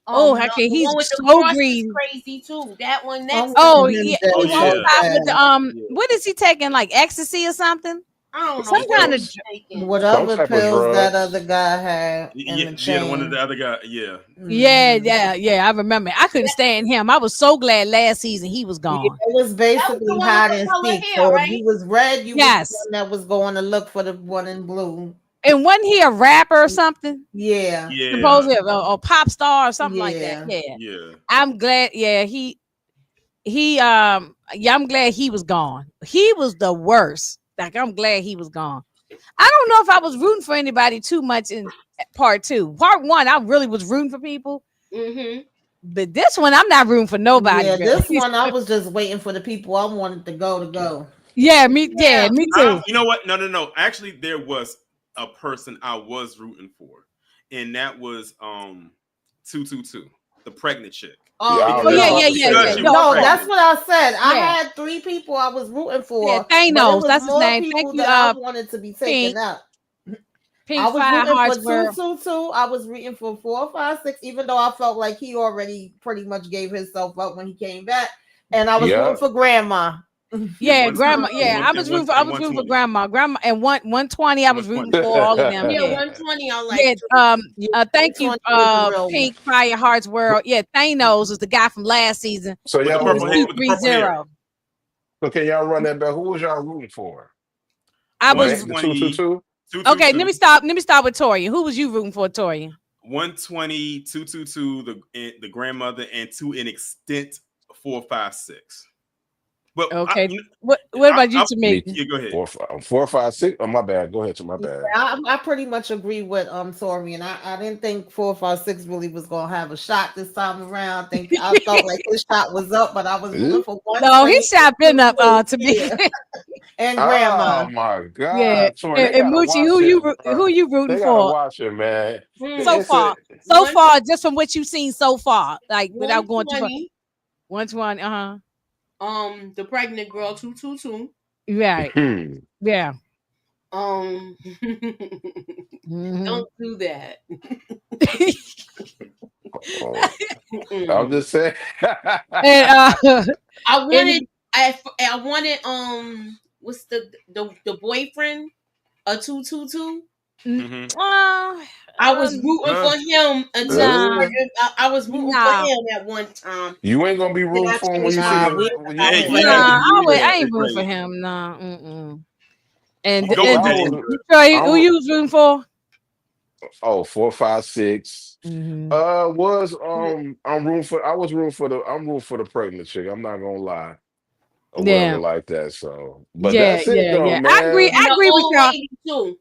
He's so greedy. Crazy too. That one next. What is he taking? Like ecstasy or something? I don't know. Some kind of whatever pills that other guy had. One of the other guy. Yeah. Yeah. I remember. I couldn't stand him. I was so glad last season he was gone. It was basically hide and seek. So if he was red, you was the one that was going to look for the one in blue. And wasn't he a rapper or something? Yeah. Supposedly a pop star or something like that. Yeah. I'm glad. Yeah, I'm glad he was gone. He was the worst. Like, I'm glad he was gone. I don't know if I was rooting for anybody too much in part 2. Part 1, I really was rooting for people. But this one, I'm not rooting for nobody. Yeah, this one, I was just waiting for the people I wanted to go. Yeah, me too. You know what? No. Actually, there was a person I was rooting for, and that was 222, the pregnant chick. Yeah. No, that's what I said. I had 3 people I was rooting for. Yeah, Thanos, that's his name. Thank you. I wanted to be taken out. I was rooting for 222. I was rooting for 456, even though I felt like he already pretty much gave himself up when he came back. And I was rooting for Grandma. Yeah, Grandma. Yeah, I was rooting for Grandma. Grandma and 120. I was rooting for all of them. Yeah, 120. I like. Thank you, Pink Fire Hearts World. Yeah, Thanos is the guy from last season. So y'all was 230. So can y'all run that back? Who was y'all rooting for? I was 222. Okay, let me start with Toria. Who was you rooting for, Toria? 120, 222, the grandmother, and to an extent 456. But okay, what about you, Tamika? Yeah, go ahead. 456. Oh, my bad. Go ahead to my bad. Yeah, I pretty much agree with Tori, and I didn't think 456 really was gonna have a shot this time around. I felt like his shot was up, but I was looking for one. No, his shot been up to me. And Grandma. Oh my God! Yeah, and Moochie, who you rooting for? Watch it, man. So far, just from what you've seen so far, like without going to 120. the pregnant girl 222. Right. Yeah. Don't do that. I'm just saying. And, I wanted, and, I wanted, what's the boyfriend a 222? I was rooting for him until nah, I was rooting for nah. him at one time. You ain't gonna be Then rooting I for him when changed you my see Nah, him. we mind When about Hey, him. you had to Nah, agree with I that, ain't rooting for Ray. him. Nah. And Go well, with and that, I was, Andrew. Troy, who I'm you was rooting for? 4, 5, 6. Mm-hmm. Was I'm rooting for the pregnant chick. I'm not gonna lie or whatever Yeah, like that. So, but yeah, that's it yeah, though, yeah. I agree. man. And I the agree with old y'all. lady too.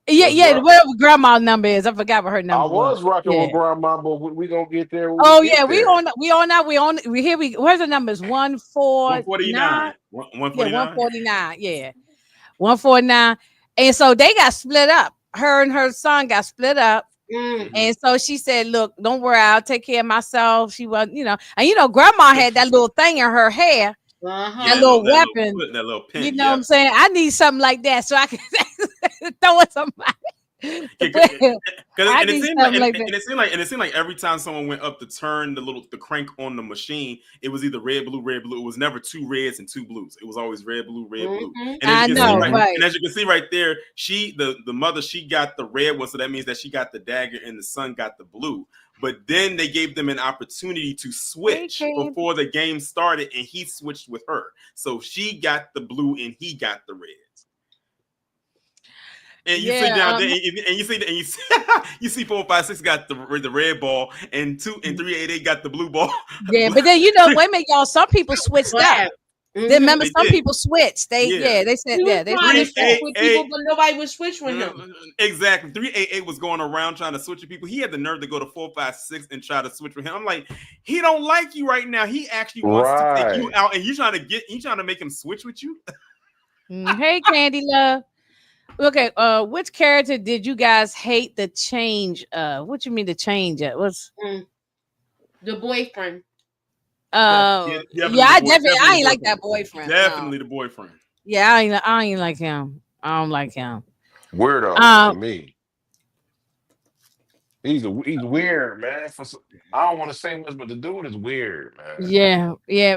Yeah, That's yeah. right. Whatever grandma's number is, I forgot what her I number was. was rocking Yeah. with grandma, but we gonna get there when we Oh get yeah, there. we here. Where's the numbers? 149. 149. Yeah, 149. 149. Yeah, 149. And so they got split up. Her and her son got split up. Mm. Mm-hmm. And so she said, "Look, don't worry, I'll take care of myself." She was, and grandma had that little thing in her hair, Yeah, that Uh-huh. little that little weapon. foot, that little You pin. know what I'm Yep. saying? I need something like that so I can throw at somebody. Because I and it need seemed like something like that. and it seemed like every time someone went up to turn the crank on the machine, it was either red, blue, red, blue. It was never two reds and two blues. It was always red, blue, red, blue. Mm-hmm. And as you I can see know, right, Hmm. right? and as you can see right there, the mother, she got the red one, so that means that she got the dagger, and the son got the blue. But then they gave them an opportunity to Hey, switch Candy. before the game started, and he switched with her. So she got the blue and he got the red. And you see Yeah, down there, you see 456 got the red ball, and 388 got the blue ball. yeah. But then wait a minute, y'all. Some people switched up. Right. Then Mm-hmm. remember, They some did, people switched. yeah. They said, He was they trying to switched switch up. with people, 388, but nobody would switch with him. exactly. 388 was going around trying to switch with people. He had the nerve to go to 456 and try to switch with him. I'm like, he don't like you right now. He actually wants to take you Right. out, and you trying to make him switch with you. Hey, Candy Love. Okay, which character did you guys hate the change of? What you mean the change of? What's The boyfriend. Definitely I definitely definitely I the ain't like that boyfriend. boyfriend. No. Definitely the boyfriend. Yeah, I ain't like him. I don't like him. Weirdo to Um, me. He's weird, man. I don't want to say much, but the dude is weird, man. yeah.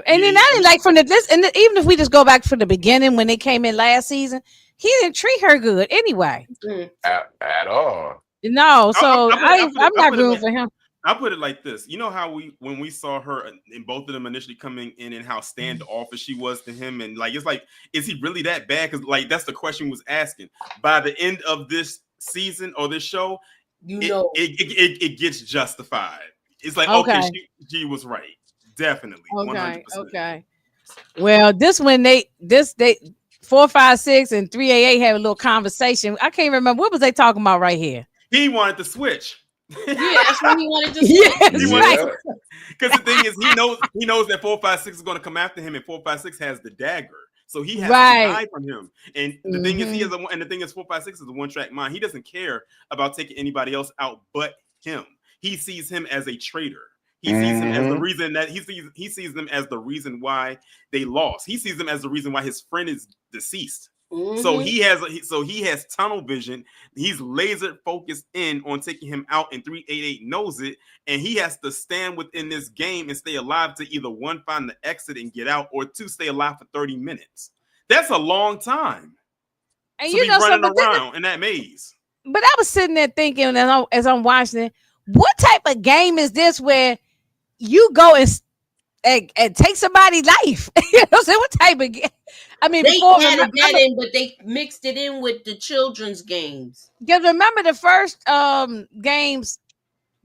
And then Yeah, I didn't like from even if we just go back from the beginning when they came in last season, he didn't treat her good anyway. Mm. At all. No, so I'm I not put it rooting like for him. I put it like this. You know how when we saw her and both of them initially coming in and how standoffish she was to him, and like it's like, is he really that bad? Because like that's the question we was asking. By the end of this season or this show, it gets justified. It's like, okay, Okay. she was right. Definitely. 100%. Okay. Well, they 456 and 388 had a little conversation. I can't remember what was they talking about right here. He wanted to switch. Yeah, that's when he wanted to switch. Yes, right. Because the thing is, he knows that 456 is going to come after him, and 456 has the dagger. So he has to hide from him. And the thing is, the thing is, 456 is a one-track mind. He doesn't care about taking anybody else out but him. He sees him as a traitor. He sees him as the reason that he sees them as the reason why they lost. He sees them as the reason why his friend is deceased. Mm-hmm. So he has tunnel vision. He's laser focused in on taking him out, and 388 knows it, and he has to stand within this game and stay alive to either one, find the exit and get out, or two, stay alive for 30 minutes. That's a long time. And to be running around in that maze. But I was sitting there thinking as I'm watching it, what type of game is this where you go and take somebody's life? You know what I'm saying? What type of game? I mean, they before added that in, but they mixed it in with the children's games. Because remember the first games,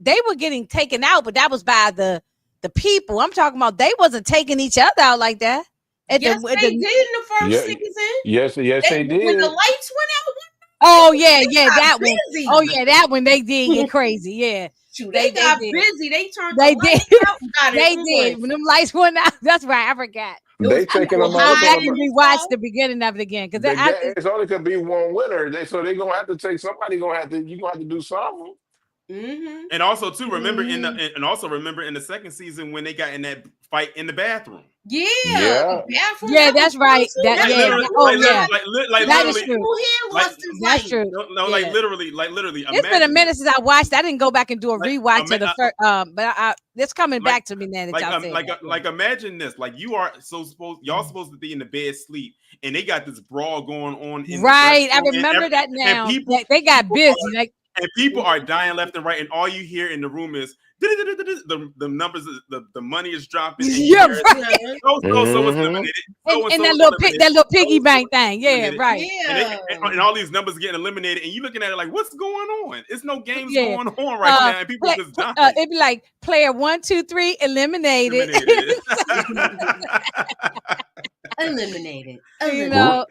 they were getting taken out, but that was by the people. I'm talking about they wasn't taking each other out like that. Yes, they did in the first season. Yes, they did. When the lights went out. Oh yeah, that busy. one. Oh yeah, that one they did get crazy. Yeah. Shoot, they got busy. They turned they the did. lights out. Got they it did. When them lights went out, that's right. I forgot. They taking them Go out. back and rewatch the beginning of it again because it's only could be one winner. They're gonna have to take somebody. You gonna have to do something. Mm-hmm. And also too, remember in the second season when they got in that fight in the bathroom. Yeah, Yeah. bathroom. Yeah, that's right. That Like yeah. literally, That like is literally, true. Here like was this That's like true. no, Yeah. like literally. It's been a Imagine this. minute since I watched. I didn't go back and do a Like, rewatch of the first. But it's coming like, back to me now that y'all said that. like imagine this. Like you are y'all supposed to be in the bed sleep, and they got this brawl going on in the Right, I restroom, remember that and now. people They got busy. Like and people are dying left and right, and all you hear in the room is the numbers, the money is dropping, and you yeah, hear right. so was Mm-hmm. eliminated, so And was that little piggy so bank thing. Yeah, eliminated. right. yeah. And all these numbers getting eliminated, and you looking at it like, what's going on? It's no games Yeah. going on right now, and people just dying. It'd be like player 1, 2, 3 eliminated. Eliminated. Eliminated. You Eliminated. know,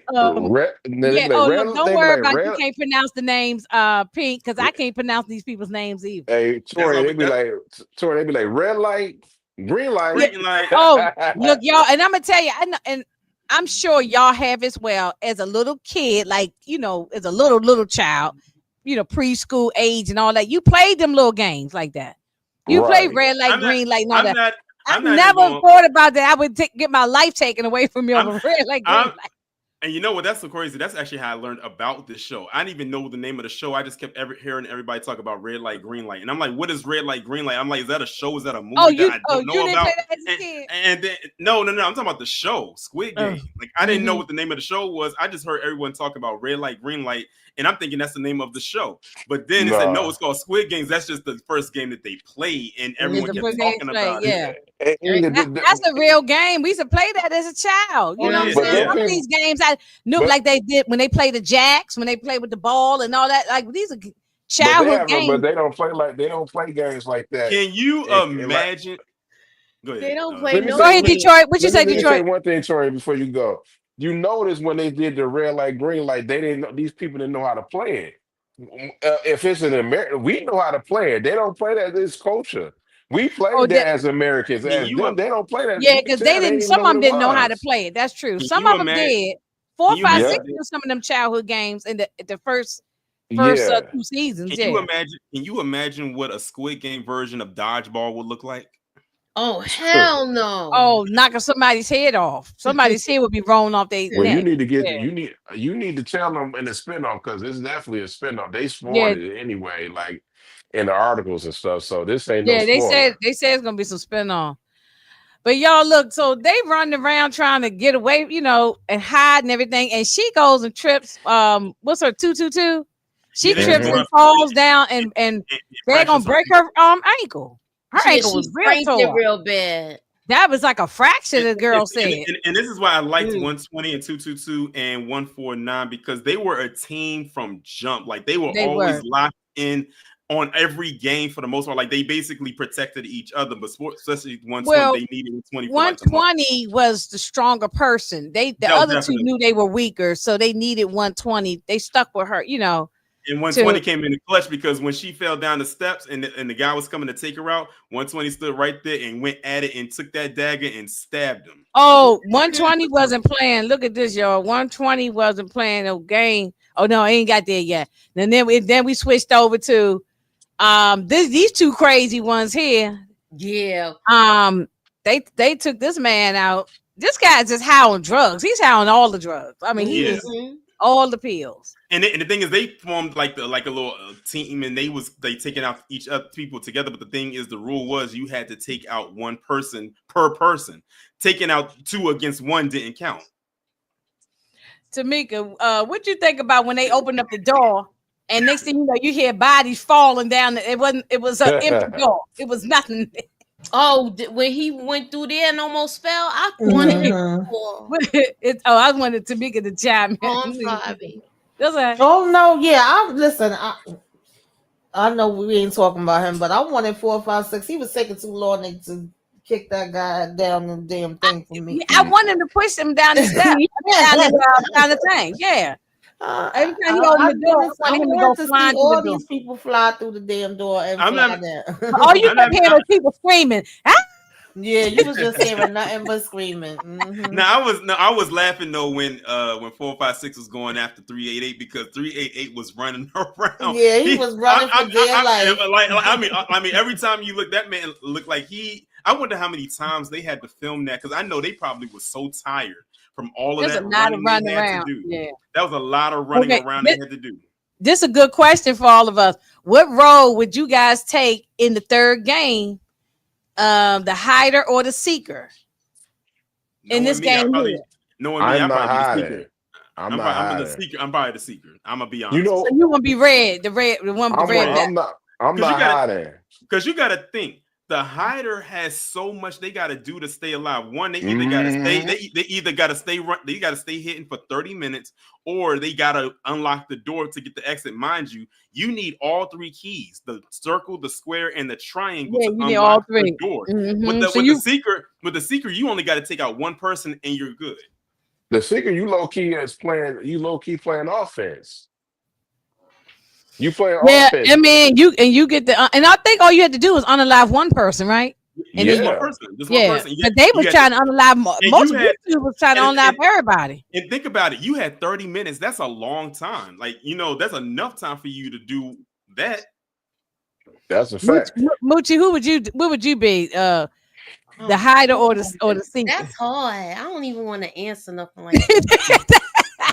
Then they yeah. be like Oh, red. look, don't They be worry like about you red. can't pronounce the names, Pink, because I can't pronounce these people's names either. Hey, That's Tori, all they we be got. like, Tori, they be like red light, green light. Yeah. Green light. Oh, look, y'all, and I'm gonna tell you, I know, and I'm sure y'all have as well as a little kid, like as a little child, preschool age and all that. You played them little games like that. You played Right. red light, I'm not. green light, and all I'm that. not. I I'm not even never going. thought about that. I would get my life taken away from me I'm- over red light, green I'm- light. And you know what? That's so crazy. That's actually how I learned about this show. I didn't even know the name of the show. I just kept hearing everybody talk about red light, green light, and I'm like, "What is red light, green light?" I'm like, "Is that a show? Is that a movie that I don't know you didn't about?" play that as a kid? And then no. I'm talking about the show, Squid Game. Like I didn't know what the name of the show was. I just heard everyone talk about red light, green light, and I'm thinking that's the name of the show. But then it said no, Nah. it's called Squid Games. That's just the first game that they play, and everyone It's a kept first game talking play, about it. yeah. And either That's a real game. We used to play that as a child. You know what I'm Yeah, saying? yeah. Some of these games I knew, But- like they did when they play the jacks, when they play with the ball and all that. Like these are but childhood games. but they don't play games like that. Can you Like, imagine? Go ahead. They don't play let me no Go ahead, games. Detroit. What you say, let me say Detroit? one thing, Tori, before you go. You notice when they did the red light, green light, they didn't know, these people didn't know how to play it. If it's an American, we know how to play it. They don't play that. It's culture. We Oh, played that as Americans. Can As you them, they don't play that. yeah, You can because they tell they didn't. didn't even Some know of what them it didn't know how to was. play it. That's true. Can Some you of them imagine? did. 4, Can you 5, Yeah, 6 imagine? knew some of them childhood games in the first yeah. 2 seasons. Can Yeah. you imagine? Can you imagine what a Squid Game version of dodgeball would look like? Oh hell no. Oh, knocking somebody's head off. Somebody's head would be rolling off their Well, you neck. need to get Yeah. you need to tell them in the spinoff because it's definitely a spinoff. They Yeah. spoiled it anyway, like in the articles and stuff. So this ain't no Yeah, they spoiler. said it's gonna be some spin-off. But y'all look, so they run around trying to get away, and hide and everything. And she goes and trips. What's her 222? She Yeah, they trips Mhm. and falls down, and they're gonna fractures break her ankle. Her ankle was real sprained it tore. real bad. That was like a fraction. The girl And, said. and this is why I liked Mm. 120 and 222 and 149 because they were a team from jump. Like they were They always were. locked in on every game for the most part. Like they basically protected each other. But especially 120, Well, they needed 120 for like the month. 120 was the stronger person. The That was other two definitely. knew they were weaker, so they needed 120. They stuck with her, And 120 to came in the clutch because when she fell down the steps and the guy was coming to take her out, 120 stood right there and went at it and took that dagger and stabbed him. Oh, 120 wasn't playing. Look at this, y'all. 120 wasn't playing no game. Oh no, I ain't got there yet. And then we switched over to these two crazy ones here. Yeah. They took this man out. This guy's just high on drugs. He's high on all the drugs. I mean, he Yeah. was all the pills. And the thing is, they formed like a little team, and they taking out each other people together. But the thing is, the rule was you had to take out one person per person. Taking out 2 against 1 didn't count. Tamika, what you think about when they opened up the door and next thing you know, you hear bodies falling down? It was an empty door. It was nothing. Oh, when he went through there and almost fell, I wanted him. I wanted Tamika to chime in. Oh, I'm sorry. That's right. Oh no, yeah. I know we ain't talking about him, but I wanted 4, 5, 6. He was taking too long to kick that guy down the damn thing for me. I wanted him to push him down the step. down the thing. Yeah. Every time he opened the door, I wanted him to go flying through all the door. these people fly through the damn door and I'm fly not- down. All you kept hearing was people screaming. Ah! Yeah, you was just hearing nothing but screaming. Mhm. I was laughing though when 456 was going after 388 because 388 was running around. Yeah, he was running for dear life. I mean, every time you look, that man looked like how many times they had to film that, because I know they probably was so tired from all of There's that a lot of running they running had around. to do. Yeah. That was a lot of running Okay, around they had to do. this is a good question for all of us. What role would you guys take in the third game? The hider or the seeker in this game here? Knowing me, I'm I'll not probably be the hiding. seeker. I'm not I'm the hiding. seeker. I'm probably the seeker. I'm gonna be You honest. know, So you want to be red, the one with the red back. I'm not hiding. Because you gotta think, the hider has so much they gotta do to stay alive. One, they either gotta stay they gotta stay hidden for 30 minutes, or they gotta unlock the door to get the exit. Mind you, you need all three keys: the circle, the square, and the triangle to you need unlock all three. the door. Mm-hmm. With the seeker, you only gotta take out one person and you're good. The seeker, you low key playing offense. You playing offense. I mean, you get the and I think all you had to do was unalive one person, right? And Just then, one person. Just one person. But they was trying to unalive most people was trying to unalive everybody. And think about it, you had 30 minutes. That's a long time. Like, that's enough time for you to do that. That's a fact. Moochie, what would you be? The hider or the seeker? That's hard. I don't even want to answer nothing like that.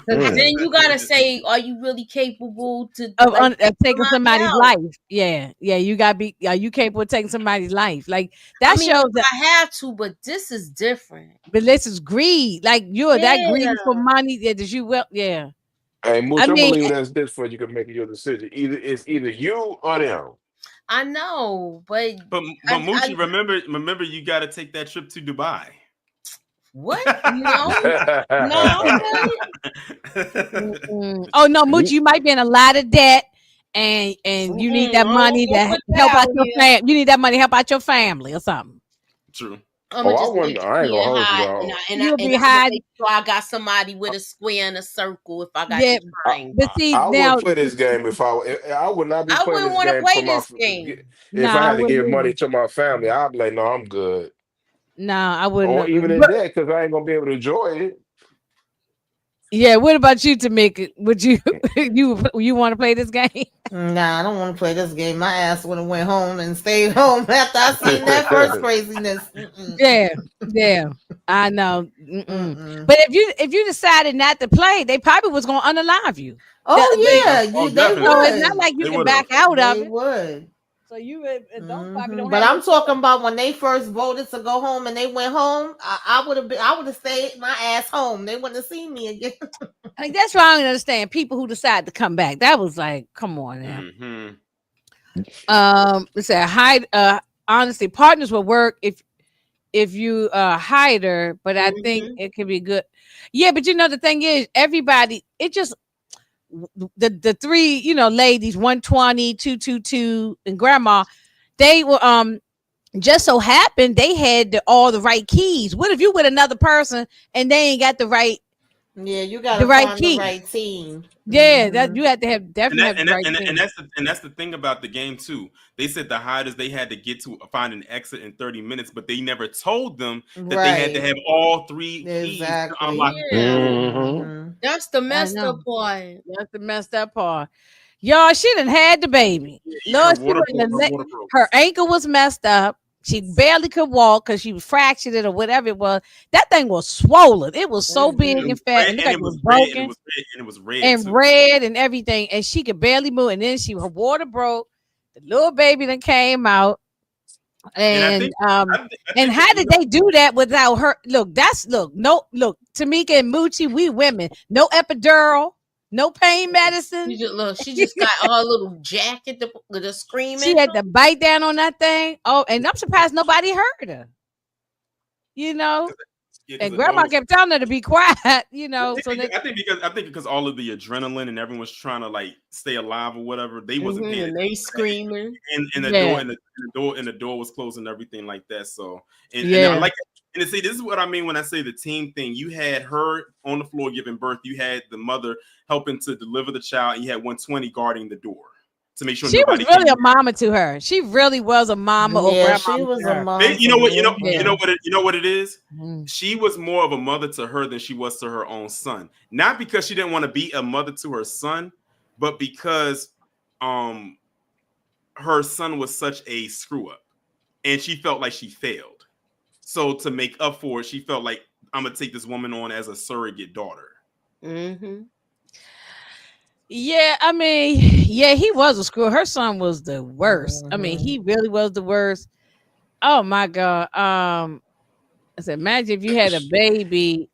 Then you gotta say, are you really capable of taking somebody's life? Yeah, you gotta be. Are you capable of taking somebody's life? Like that shows that I have to, but this is different. But this is greed. Like you're that greedy for money that you will. Yeah. Hey, Mooch, I believe that's this for you can make your decision. It's either you or them. I know, but Moochie, remember, you got to take that trip to Dubai. What? No. Oh no, Moochie, you might be in a lot of debt, and you need that money to help out your family. You need that money to help out your family or something. True. I ain't gonna hold you. You'll be hiding. So I got somebody with a square and a circle. If I got but see, I now would play this game if I would not be playing this game. I wouldn't want to play this game. If I had to give money to my family, I'd be like, no, I'm good. No, I wouldn't. Or even in that, because I ain't gonna be able to enjoy it. Yeah, what about you, Tamika? Would you want to play this game? Nah, I don't want to play this game. My ass would have went home and stayed home after I seen that first craziness. Yeah, I know. But if you decided not to play, they probably was gonna unalive you. They would. So it's not like you can back out of it. They would. So you don't. But I'm talking about when they first voted to go home and they went home. I would have stayed my ass home. They wouldn't have seen me again. Like that's why I don't understand people who decide to come back. That was like, come on now. It's a hide. Honestly, partners will work if you hide her, but I think it can be good. Yeah, but the thing is, everybody. It just the three ladies 120, 222, and grandma. They were just so happened they had all the right keys. What if you with another person and they ain't got the right? Yeah, you got to find the right team. Yeah, that you have to have definitely have the right team. And that's the thing about the game too. They said the hiders they had to get to find an exit in 30 minutes, but they never told them that they had to have all three keys to unlock. That's the messed up part. That's the messed up part. Y'all, she done had the baby. Lord, her ankle was messed up. She barely could walk because she was fractured it or whatever it was. That thing was swollen. It was so big and fat, and it was broken, and it was red, and red and everything. And she could barely move. And then her water broke. The little baby that came out. And how did they do that without her? Look, Tamika and Moochie, we women, no epidural. No pain medicine. She just got her little jacket the screaming. She had to bite down on that thing. Oh, and I'm surprised nobody heard her. And grandma kept telling her to be quiet. I think because all of the adrenaline and everyone was trying to stay alive or whatever, they wasn't paying and they screaming. And the door was closed and everything like that. So and I like. And see, this is what I mean when I say the team thing. You had her on the floor giving birth. You had the mother helping to deliver the child. And you had 120 guarding the door to make sure she was really a mama to her. She really was a mama. Yeah, she was a mama. You know what it is. She was more of a mother to her than she was to her own son. Not because she didn't want to be a mother to her son, but because her son was such a screw up, and she felt like she failed. So to make up for it, she felt like I'm gonna take this woman on as a surrogate daughter. Mm-hmm. Yeah, I mean, yeah, he was a screw. Her son was the worst. I mean, he really was the worst. Oh my god. I said, imagine if you had a baby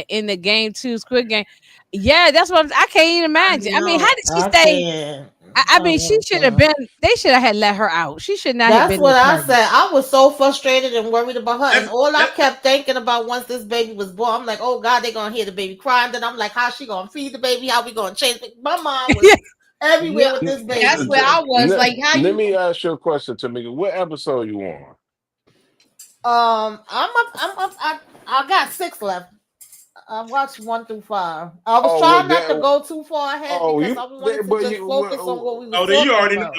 in the game too, Squid Game. Yeah, that's what I can't even imagine. I mean, how No, did she I stay? can't. I mean, she should have been. They should have had let her out. She should not have That's been what this I pregnant. said. I was so frustrated and worried about her. And That's, all I that, kept thinking about once this baby was born, I'm like, oh God, they're gonna hear the baby crying. Then I'm like, how's she gonna feed the baby? How we gonna change it? My mom was everywhere Yep. with this That's baby. where I was. Like, how Let you? me ask you a question, Tamika. What episode you on? I got 6 left. I watched 1 through 5. I was Oh, trying with not to that. go too far ahead Oh, because you. I wanted to But just focus on what we was oh, then you talking already about.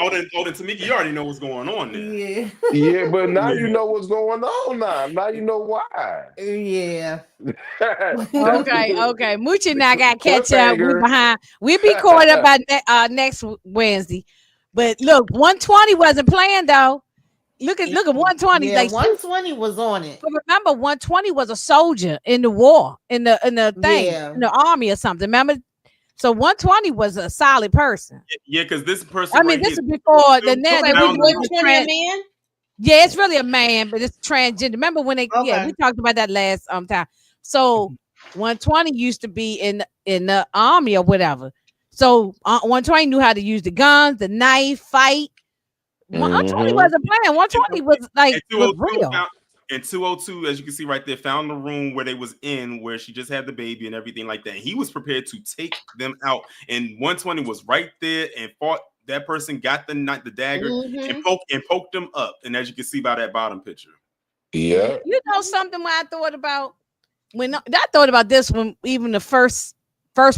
then Tamika, you already know what's going on there. Yeah. Yeah, but now you Yeah. know what's going on. Now you know why. Yeah. That's Okay, the, okay. Moochie and the I got to catch up. We cliffhanger. behind. We be caught up by next Wednesday. But look, 120 wasn't playing though. Look at 120. Yeah, Like she 120 was on it. But remember, 120 was a soldier in the war, in the thing, Yeah. in the army or something. Remember? So 120 was a solid person. Yeah, because this person I mean, right this here, is before the now Okay, that we was found doing the, the 120 a man? yeah, it's really a man, but it's transgender. Remember when Okay. we talked about that last time. So 120 used to be in the army or whatever. So 120 knew how to use the guns, the knife, fight. 120 Hmm. wasn't playing. 120 was and was 202 real. found and 202, as you can see right there, found the room where they was in, where she just had the baby and everything like that. He was prepared to take them out, and 120 was right there and fought. That person got the dagger Mm-hmm. and poked them up, and as you can see by that bottom picture. Yeah. You know something when I thought about this when even the first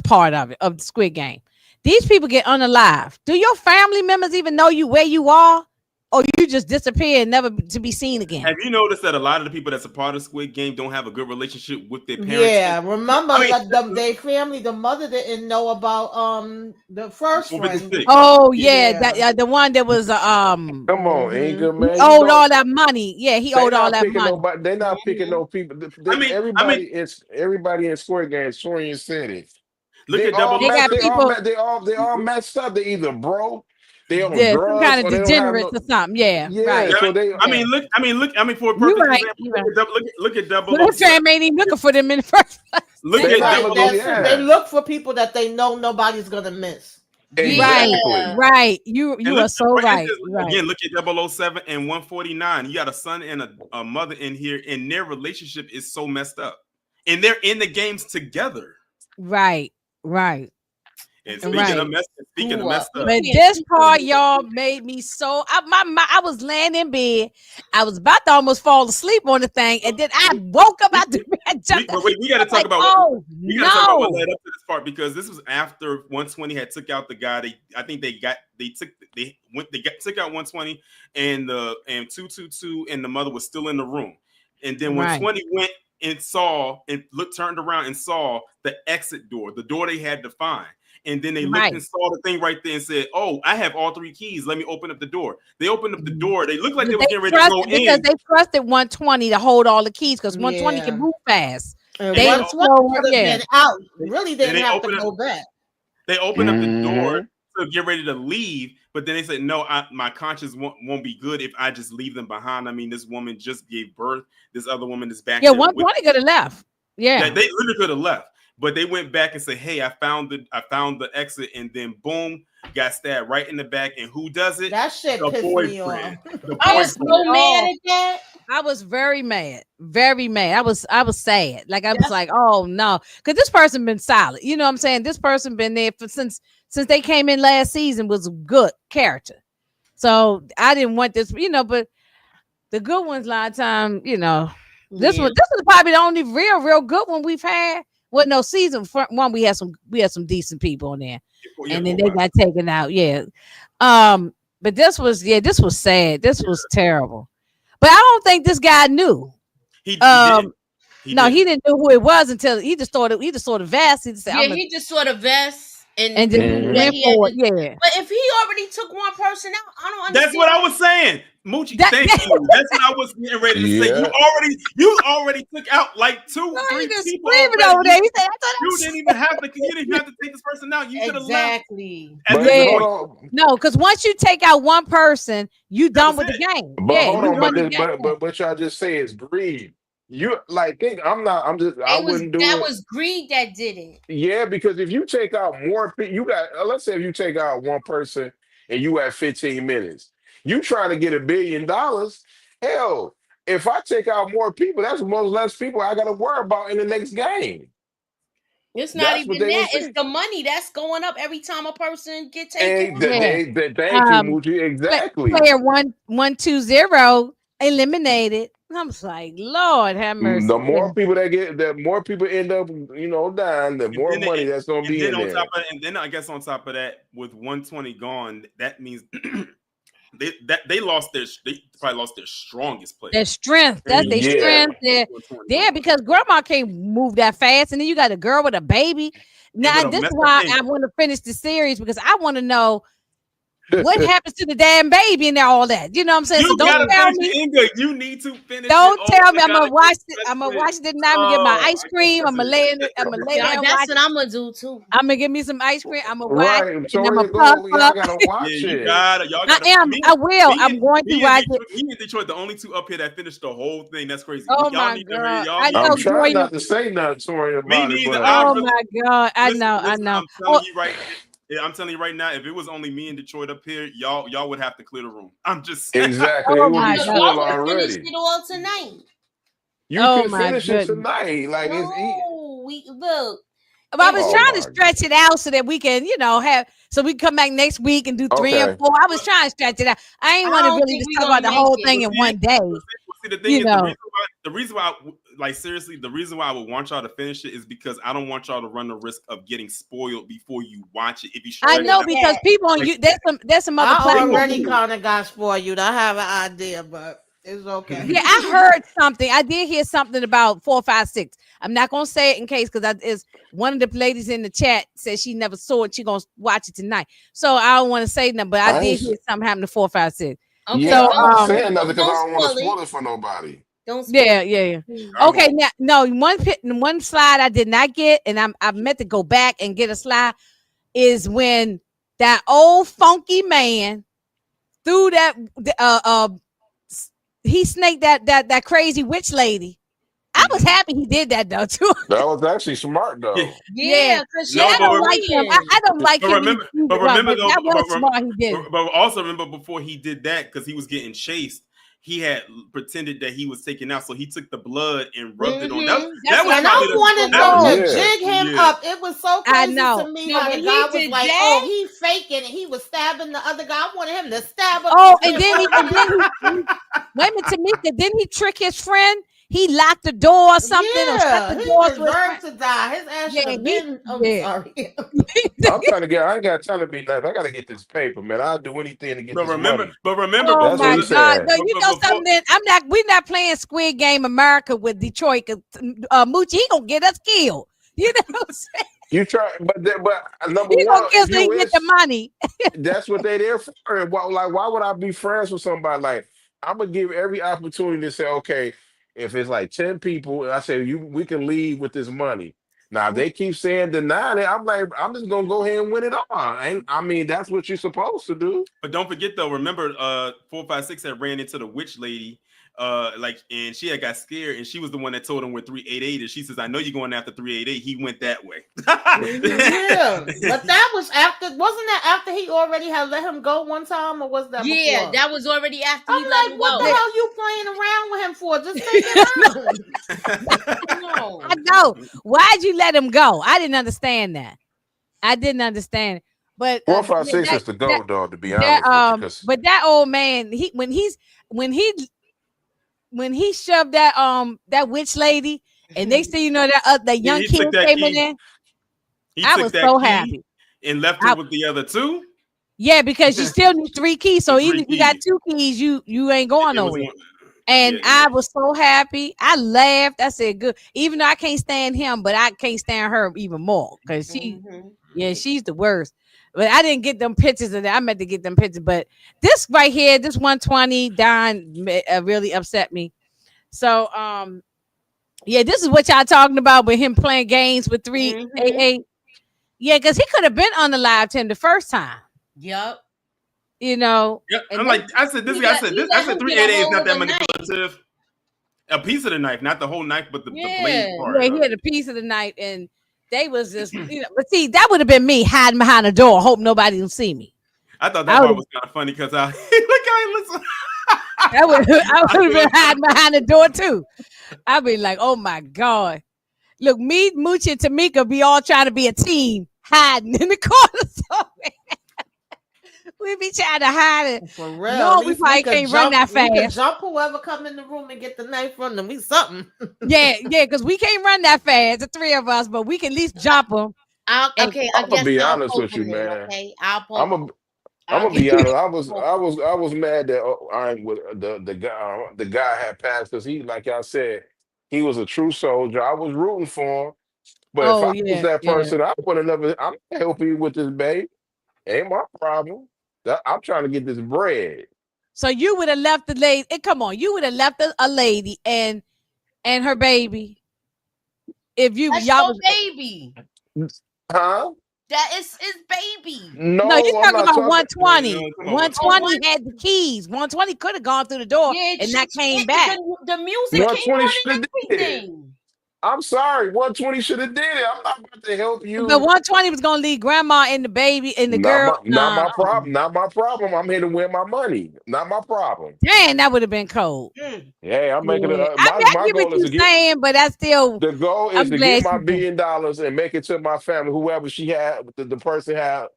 part of it of the Squid Game. These people get unalive. Do your family members even know where you are, or you just disappear and never to be seen again? Have you noticed that a lot of the people that's a part of Squid Game don't have a good relationship with their parents? Yeah, remember I mean, their family, the mother didn't know about the first over the friend. stick. Oh yeah, Yeah. that the one that was Come on, Mhm. Inga, he man. You owed know all that money. Yeah, he they owed all not that picking money. nobody. They not picking Mm-hmm. no people. I mean, Everybody in Square Game, Sorian City. look at Double O They got Seven. people They all messed up. They either broke, they on there, some drugs, kind of or they don't have degenerates no. or something. Yeah, Yeah, right. Yeah, so they. Yeah, for a you perfect right. example, You right. look at But Double O that Seven. fam ain't even looking for them in the first place. Look They at right. Double O That's Seven. they Yeah, look for people that they know nobody's gonna miss. Right, exactly. right. And You look, are so right. Right. again, look at 007 and 149. You got a son and a mother in here, and their relationship is so messed up. And they're in the games together. Right. Right. And Right. speaking of messed up, But this part, y'all, made me so. I was laying in bed. I was about to almost fall asleep on the thing, and then I woke up out the bed. we got to talk about oh we got to talk about what no! led up to this part, because this was after 120 had took out the guy. Took out 120, and 222 and the mother was still in the room. And then when Right. 20 went and turned around and saw the exit door, the door they had to find. And then they looked Right. and saw the thing right there and said, "Oh, I have all 3 keys. Let me open up the door." They opened up the door. They looked like they were getting ready to go Because in. they trusted 120 to hold all the keys because 120 Yeah. can move fast. And They 120 slow, could have yeah. been out. Really And didn't they have to opened go up back. They opened up the door Mhm. to get ready to leave, but then they said, "No, my conscience won't be good if I just leave them behind." I mean, this woman just gave birth. This other woman is back Yeah, there with 120 could have left. Yeah. They literally could have left, but they went back and said, "Hey, I found the exit," and then boom, got stabbed right in the back. And who does it? That shit The pissed me off. boyfriend. The I was boyfriend. so mad at that. I was very mad, very mad. I was sad. Like I was like, oh no, because this person been solid. You know what I'm saying? This person been there since they came in last season, was a good character. So I didn't want this, but the good ones, a lot of time, this Yeah. was probably the only real good one we've had. Well, no, season one we had some decent people on there, and then they got taken out. Yeah, but this was sad. This was terrible. But I don't think this guy knew. He He didn't know who it was until he just thought of vest. He just said, Yeah, he just sort of vest. and just knew that went he had for it. to. Yeah. But if he already took one person out, I don't That's understand. what I was saying. Moochie, That- thank you. That's what I was getting ready to say. Yeah. You already took out like 2, Oh, he 3 just people screaming already. over there. He said, "I thought You didn't even have to. You didn't even have to take this person out. You could have left Exactly. at But this Yeah. hold point. on. No, because once you take out one person, you That done was with the it. game. But Yeah, hold you on. won But the this, game. but y'all just say it's greed. You like think I'm not. I'm just. I wouldn't do That it. was greed that did it. Yeah, because if you take out more people, you got. Let's say if you take out one person and you have 15 minutes, you trying to get $1 billion. Hell, if I take out more people, that's most less people I got to worry about in the next game. It's not That's what even they that. was It's saying. the money that's going up every time a person get taken And out. Yeah. thank you, Um, Moochie. Exactly. player 1-1-2-0 eliminated. I'm just like, Lord have mercy. The more people that get, the more people end up, dying, the And more then, money that's gonna and be then in on top there. of, and then I guess on top of that, with 120 gone, that means they probably lost their strongest player. Their strength. That's their Yeah. strength. There because grandma can't move that fast. And then you got a girl with a baby. Now, this is why I want to finish the series because I want to know what happens to the damn baby and all that. You know what I'm saying? So You don't gotta tell finish me. it, Inga. You need to finish Don't it. tell me. I'm gonna watch it. I'm gonna watch it tonight. I'm gonna get my ice cream. I'm gonna lay in it. I'm gonna lay there and That's watch what it. I'm gonna do too. I'm gonna give me some ice cream. I'm gonna watch Right. it and I'm Tori, gonna puff y'all up. gotta Yeah, watch you it. gotta. Y'all gotta. I am. I will. I'm going to watch it. Me and Detroit, the only two up here that finished the whole thing. That's crazy. Oh Y'all my need to. god! Y'all I need know I'm to. trying Jordan. not to say nothing, Tori, Me about it, neither. but Oh my god! I Listen, know. I listen, know. I'm telling you right. Yeah, I'm telling you right now. If it was only me and Detroit up here, y'all would have to clear the room. I'm just saying. exactly, it Oh would my be god! full Y'all can finish already. it all tonight. You Oh can my finish it goodness! tonight. Like No, we look. I was oh trying to my god. stretch it out so that we can, have, so we can come back next week and do 3 and Okay. 4. I was trying to stretch it out. I ain't I want to don't really think just we talk gonna about the make whole it. thing in one day. See, the thing You is, know. the reason why, like seriously, the reason why I would want y'all to finish it is because I don't want y'all to run the risk of getting spoiled before you watch it. If you I stretch know it out, because people on you, there's some other I platforms. already kind of got spoiled. I have an idea, but it's okay. Yeah, I heard something. I did hear something about 4, 5, 6. I'm not gonna say it in case because is one of the ladies in the chat said she never saw it. She gonna watch it tonight. So I don't want to say nothing, but I did hear something happen to 4, 5, 6. Okay, Yeah, So I'm not saying nothing because I don't want to spoil spoil it. it for nobody. Don't spoil yeah. I Okay, won't. now no one slide I did not get, and I meant to go back and get a slide is when that old funky man threw that he snaked that crazy witch lady. I was happy he did that though too. That was actually smart Yeah. though. Yeah, because No, I don't like him. I don't like But him. remember, when he but did it wrong, remember but though, that was smart. He did it. but also remember before he did that because he was getting chased. He had pretended that he was taken out, so he took the blood and rubbed it on. That was And probably I wanted that them was, to Yeah. jig him up. It was so I crazy know. to me No, how when the he guy was did like, that- "Oh, he faking it. He was stabbing the other guy. I wanted him to stab up." Oh, and then he wait a minute, Tamika, didn't he trick his friend? He locked the door or something, or shut Yeah, the he door to his deserved friend. to die. His ass should have been. I'm sorry. I'm trying to get. I ain't got time to be nice. I got to get this paper, man. I'll do anything to get but this remember, money. Oh That's what my he God! said. No, you know something? We're not playing Squid Game America with Detroit. Moochie, he gonna get us killed. You know what I'm saying? You try, but number He gonna one, kill if so he you can get the is, money. that's what they there for. And why would I be friends with somebody? Like, I'm gonna give every opportunity to say, okay, if it's like 10 people, and I say we can leave with this money. Now, if they keep saying denying it, I'm like, I'm just gonna go ahead and win it all. And I mean, that's what you're supposed to do. but don't forget though. Remember, 456 had ran into the witch lady, and she had got scared, and she was the one that told him where 388 is. She says, "I know you're going after 388." He went that way. Yeah, but that was after. Wasn't that after he already had let him go one time, or was that Yeah, before? that was already after I'm he let like, him what go. the hell you playing around with him for? Just take it out. No. I know. Why'd you let him go? I didn't understand that. I didn't understand it. But 456 is the go dog, to be honest with you, because but that old man, when he shoved that witch lady, and next thing you know that young he kid took that came in key. there. He I took was that so key happy. and left her with the other two. Yeah, because you still need 3 keys. So Three even if you got keys. 2 keys, you ain't going It was nowhere. And Yeah, I was so happy. I laughed. I said, "Good." Even though I can't stand him, but I can't stand her even more because she's the worst. But I didn't get them pictures of that. I meant to get them pictures, but this right here, this 120 Don really upset me. So, yeah, this is what y'all talking about with him playing games with 388. Yeah, because he could have been on the live 10 the first time. Yep. You know, yeah. and I'm like, I said this. I said this. I said 388 is not that manipulative. A piece of the knife, not the whole knife, but the blade part. Yeah, he had a piece of the knife, and they was just, but see, that would have been me hiding behind the door, hope nobody will see me. I thought that part was kind of funny because I look how he looks. I would have been hiding behind the door too. I'd be like, oh my God. Look, me, Moochie, and Tamika be all trying to be a team, hiding in the corner. We be trying to hide it. For real. No, we probably can't run that fast. We can jump whoever come in the room and get the knife from them. We something. Yeah, because we can't run that fast, the three of us, but we can at least jump them. I'm gonna be honest with you, man. Okay, I'm gonna be honest. I was mad that with the guy had passed because he, like y'all said, he was a true soldier. I was rooting for him, but if I was that person, I would have never. I'm not helping you with this, babe. Ain't my problem. I'm trying to get this bread. So you would have left the lady. Come on, you would have left a lady and her baby. If you That's y'all your baby, huh? That is his baby. No, you're talking about 120. 120 had the keys. 120 could have gone through the door and not came back. The music 120 should have did it. I'm sorry, 120 should have did it. I'm not about to help you. But 120 was gonna leave grandma and the baby and the girl. Not my problem. Not my problem. I'm here to win my money. Not my problem. Dang, that would have been cold. Yeah, I'm making it. My goal is to get. But that's still the goal is to get my $1 billion and make it to my family. Whoever she had, the person had,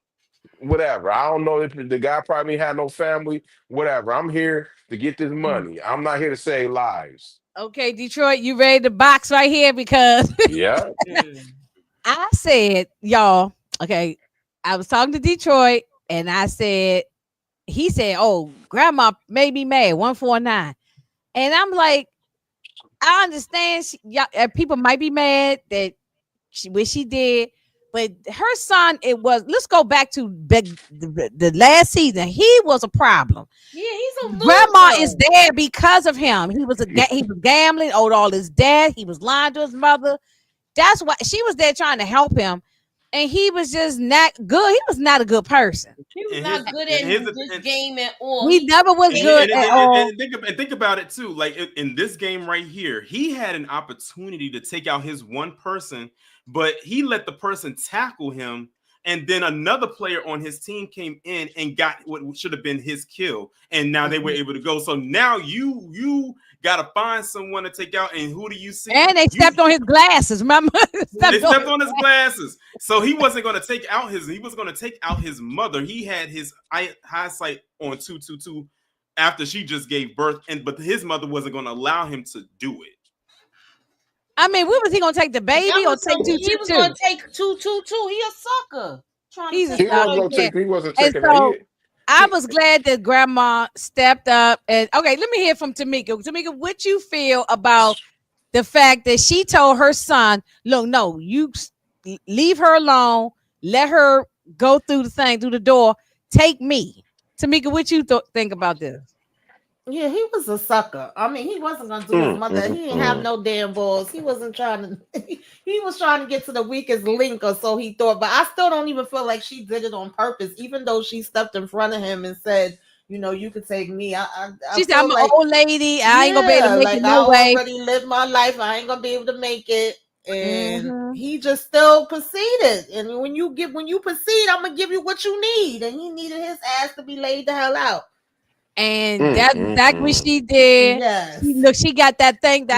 whatever. I don't know if the guy probably had no family. Whatever. I'm here to get this money. I'm not here to save lives. Okay, Detroit, you ready to box right here? Because yeah, I said, y'all, okay, I was talking to Detroit and I said, he said, oh, grandma made me mad, 149. And I'm like, I understand people might be mad that what she did, but her son, let's go back to the last season. He was a problem. Yeah, he's a loser. Grandma is there because of him. He was gambling, owed all his debt. He was lying to his mother. That's why she was there trying to help him. And he was just not good. He was not a good person. He was not good at this game at all. He never was good at all. And think about it too. Like in this game right here, he had an opportunity to take out his one person, but he let the person tackle him. And then another player on his team came in and got what should have been his kill. And now they were able to go. So now you got to find someone to take out. And who do you see? And they stepped on his glasses. Remember? They stepped on his glasses. So he wasn't going to take out he was going to take out his mother. He had his eyesight on 222 after she just gave birth. But his mother wasn't going to allow him to do it. I mean, what was he gonna take the baby or take 222? He was gonna take 222. He a sucker. He wasn't taking that yet. I was glad that grandma stepped up. And okay, let me hear from Tamika. Tamika, what you feel about the fact that she told her son, look, no, you leave her alone, let her go through the door, take me. Tamika, what you think about this? Yeah, he was a sucker. I mean, he wasn't gonna do his mother. He didn't have no damn balls. He wasn't trying to. He was trying to get to the weakest link, or so he thought. But I still don't even feel like she did it on purpose. Even though she stepped in front of him and said, "You know, you could take me." She said, "I'm an old lady. I ain't gonna be able to make it no way. I already lived my life. I ain't gonna be able to make it." And he just still proceeded. And when you proceed, I'm gonna give you what you need. And he needed his ass to be laid the hell out. And that's exactly what she did. Yes. Look, she got that thing. She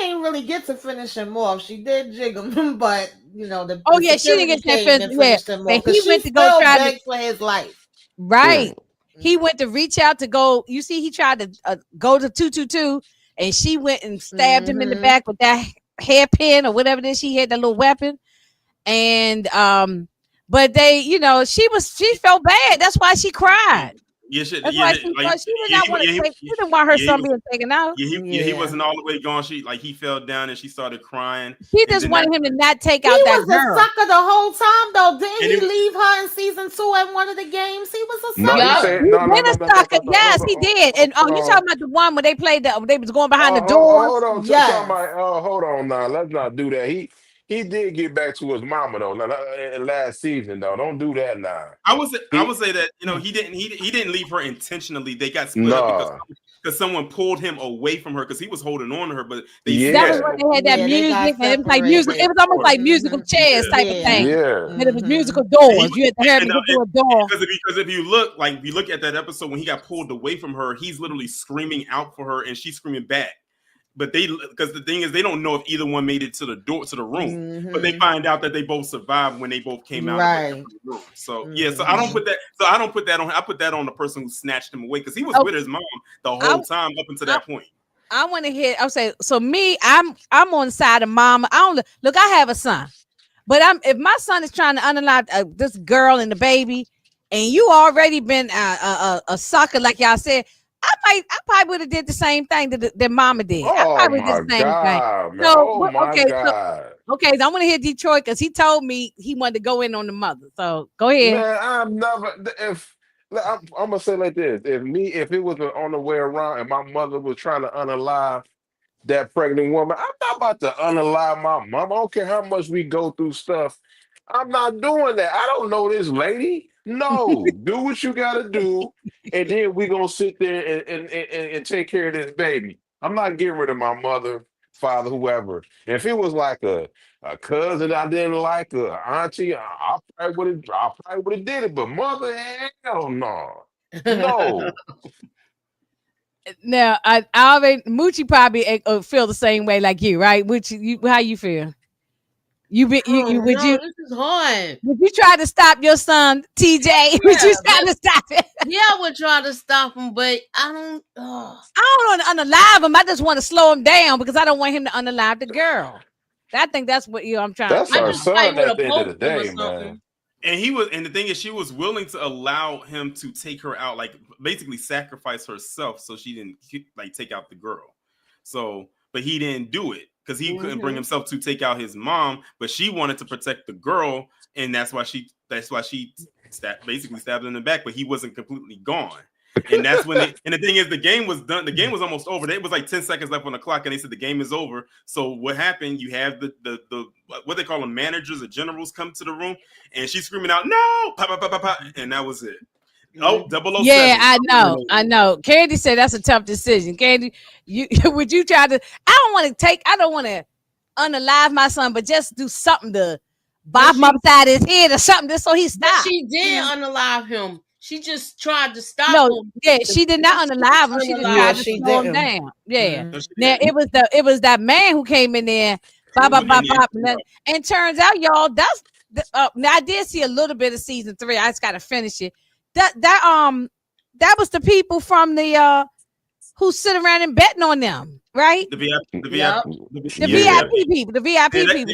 ain't really get to finish him off. She did jig him, but she didn't get to finish him off. But he went to go try for his life. Right. He went to reach out to go. You see, he tried to go to 222, and she went and stabbed him in the back with that hairpin or whatever it is. She had that little weapon, and but they, she felt bad. That's why she cried. Yeah, shit. That's Yeah, why she like did not want to take. She didn't want her yeah, son being taken out. he wasn't all the way gone. He fell down and she started crying. She and just wanted him to not take he out that was girl. a sucker the whole time, though. Didn't And he it was- leave her in season 2 at one of the games? He was a No, he sucker. said He no, no, been no, a no, no, sucker. no, no, Yes, no, he did. And hold you on. talking about the one when they played they was going behind the doors. Hold on. Yes. Talking about, hold on now. Let's not do that. He did get back to his mama though. In last season though. Don't do that now. I would He say that he didn't leave her intentionally. They got split up nah. because someone pulled him away from her because he was holding on to her, but they That was snatched Yeah. when him. they had that Yeah, they music, got and it was like music. It separated. was almost like musical chairs Yeah. type of thing. Yeah. Yeah. And it was musical And doors. You had to hurry to get through a door. because if you look if you look at that episode when he got pulled away from her, he's literally screaming out for her and she's screaming back. But because the thing is, they don't know if either one made it to the door to the room, but they find out that they both survived when they both came out of the room. So yeah, so I don't put that. So I don't put that on. I put that on the person who snatched him away because he was with his mom the whole time up until that point. I want to hear. I'll say so. Me, I'm on the side of mama. I don't look. I have a son, but if my son is trying to unalive this girl and the baby, and you already been a sucker like y'all said. I probably would have did the same thing that mama did. I Oh probably my did the same God, thing. man. So Oh my okay, God. okay. So I want to hear Detroit because he told me he wanted to go in on the mother. So go ahead. Man, I'm never if I'm gonna say like this. If it was on the way around and my mother was trying to unalive that pregnant woman, I'm not about to unalive my mom. I don't care how much we go through stuff. I'm not doing that. I don't know this lady. No, do what you gotta do, and then we gonna sit there and take care of this baby. I'm not getting rid of my mother, father, whoever. If it was like a cousin I didn't like, a auntie, I probably would have did it. But mother, hell no, no. Now, I already Moochie probably feel the same way like you, right? How you feel? Would you this is hard. would you try to stop your son, TJ? Would you try to stop it? Yeah, I would try to stop him, but I don't. I don't want to unalive him. I just want to slow him down because I don't want him to unalive the girl. I think that's what I'm trying. That's our just probably son would at have the end of the poked him or day, something. man. And the thing is, she was willing to allow him to take her out, like basically sacrifice herself so she didn't like take out the girl. So, but he didn't do it because he couldn't bring himself to take out his mom. But she wanted to protect the girl, and that's why she basically stabbed him in the back. But he wasn't completely gone. And that's when and the thing is, the game was done. The game was almost over. It was like 10 seconds left on the clock, and they said the game is over. So what happened? You have the what they call them, managers or generals, come to the room, and she's screaming out, "No!" Pop, pop, pop, pop, pop, and that was it. Oh, 007. Yeah, I know. Candy said that's a tough decision. Candy, would you try to? I don't want to unalive my son, but just do something to bob him upside his head or something, just so he stops. She did unalive him. She just tried to stop him. Yeah, she did not unalive him. She just tried to slow him down. Yeah. Now it was that man who came in there, bop, bop, bop, bop, and turns out, y'all, that's now I did see a little bit of season 3. I just gotta finish it. That was the people from the who sit around and betting on them, right? The VIP people. The VIP people.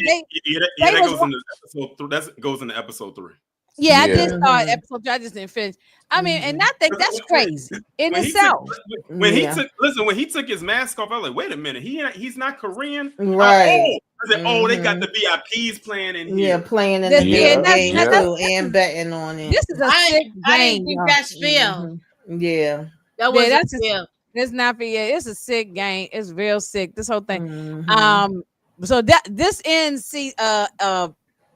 That goes into episode 3. That goes into episode 3. Yeah, I did start episode 3. I just didn't finish. I mean, and I think that's crazy in itself. When he took his mask off, I was like, wait a minute, he's not Korean, right? I said, they got the VIPs playing in here. Yeah, playing in the game too, and betting on it. This is a sick game. I didn't think that's fair. Yeah, that wasn't fair. It's not fair. It's a sick game. It's real sick. This whole thing. So this ends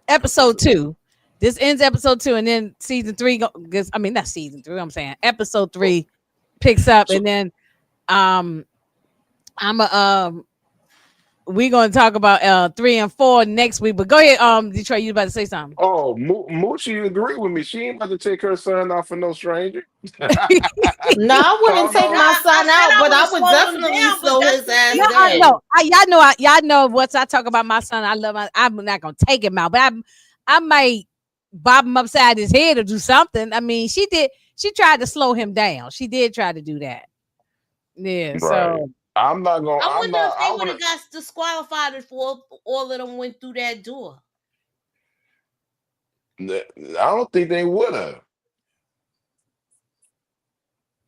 episode 2. This ends episode 2, and then season 3 not season 3. I'm saying episode 3 picks up, and then we're gonna talk about 3 and 4 next week. But go ahead, Detroit. You about to say something? Oh, Moochie agree with me. She ain't about to take her son out for no stranger. No, I wouldn't take my son out, but I would definitely slow his ass down. Y'all know once I talk about my son, I'm not gonna take him out, but I might bob him upside his head or do something. I mean, she tried to slow him down. She did try to do that. Yeah. Right. So I'm not gonna. I wonder if they would have got disqualified if all of them went through that door. I don't think they would have.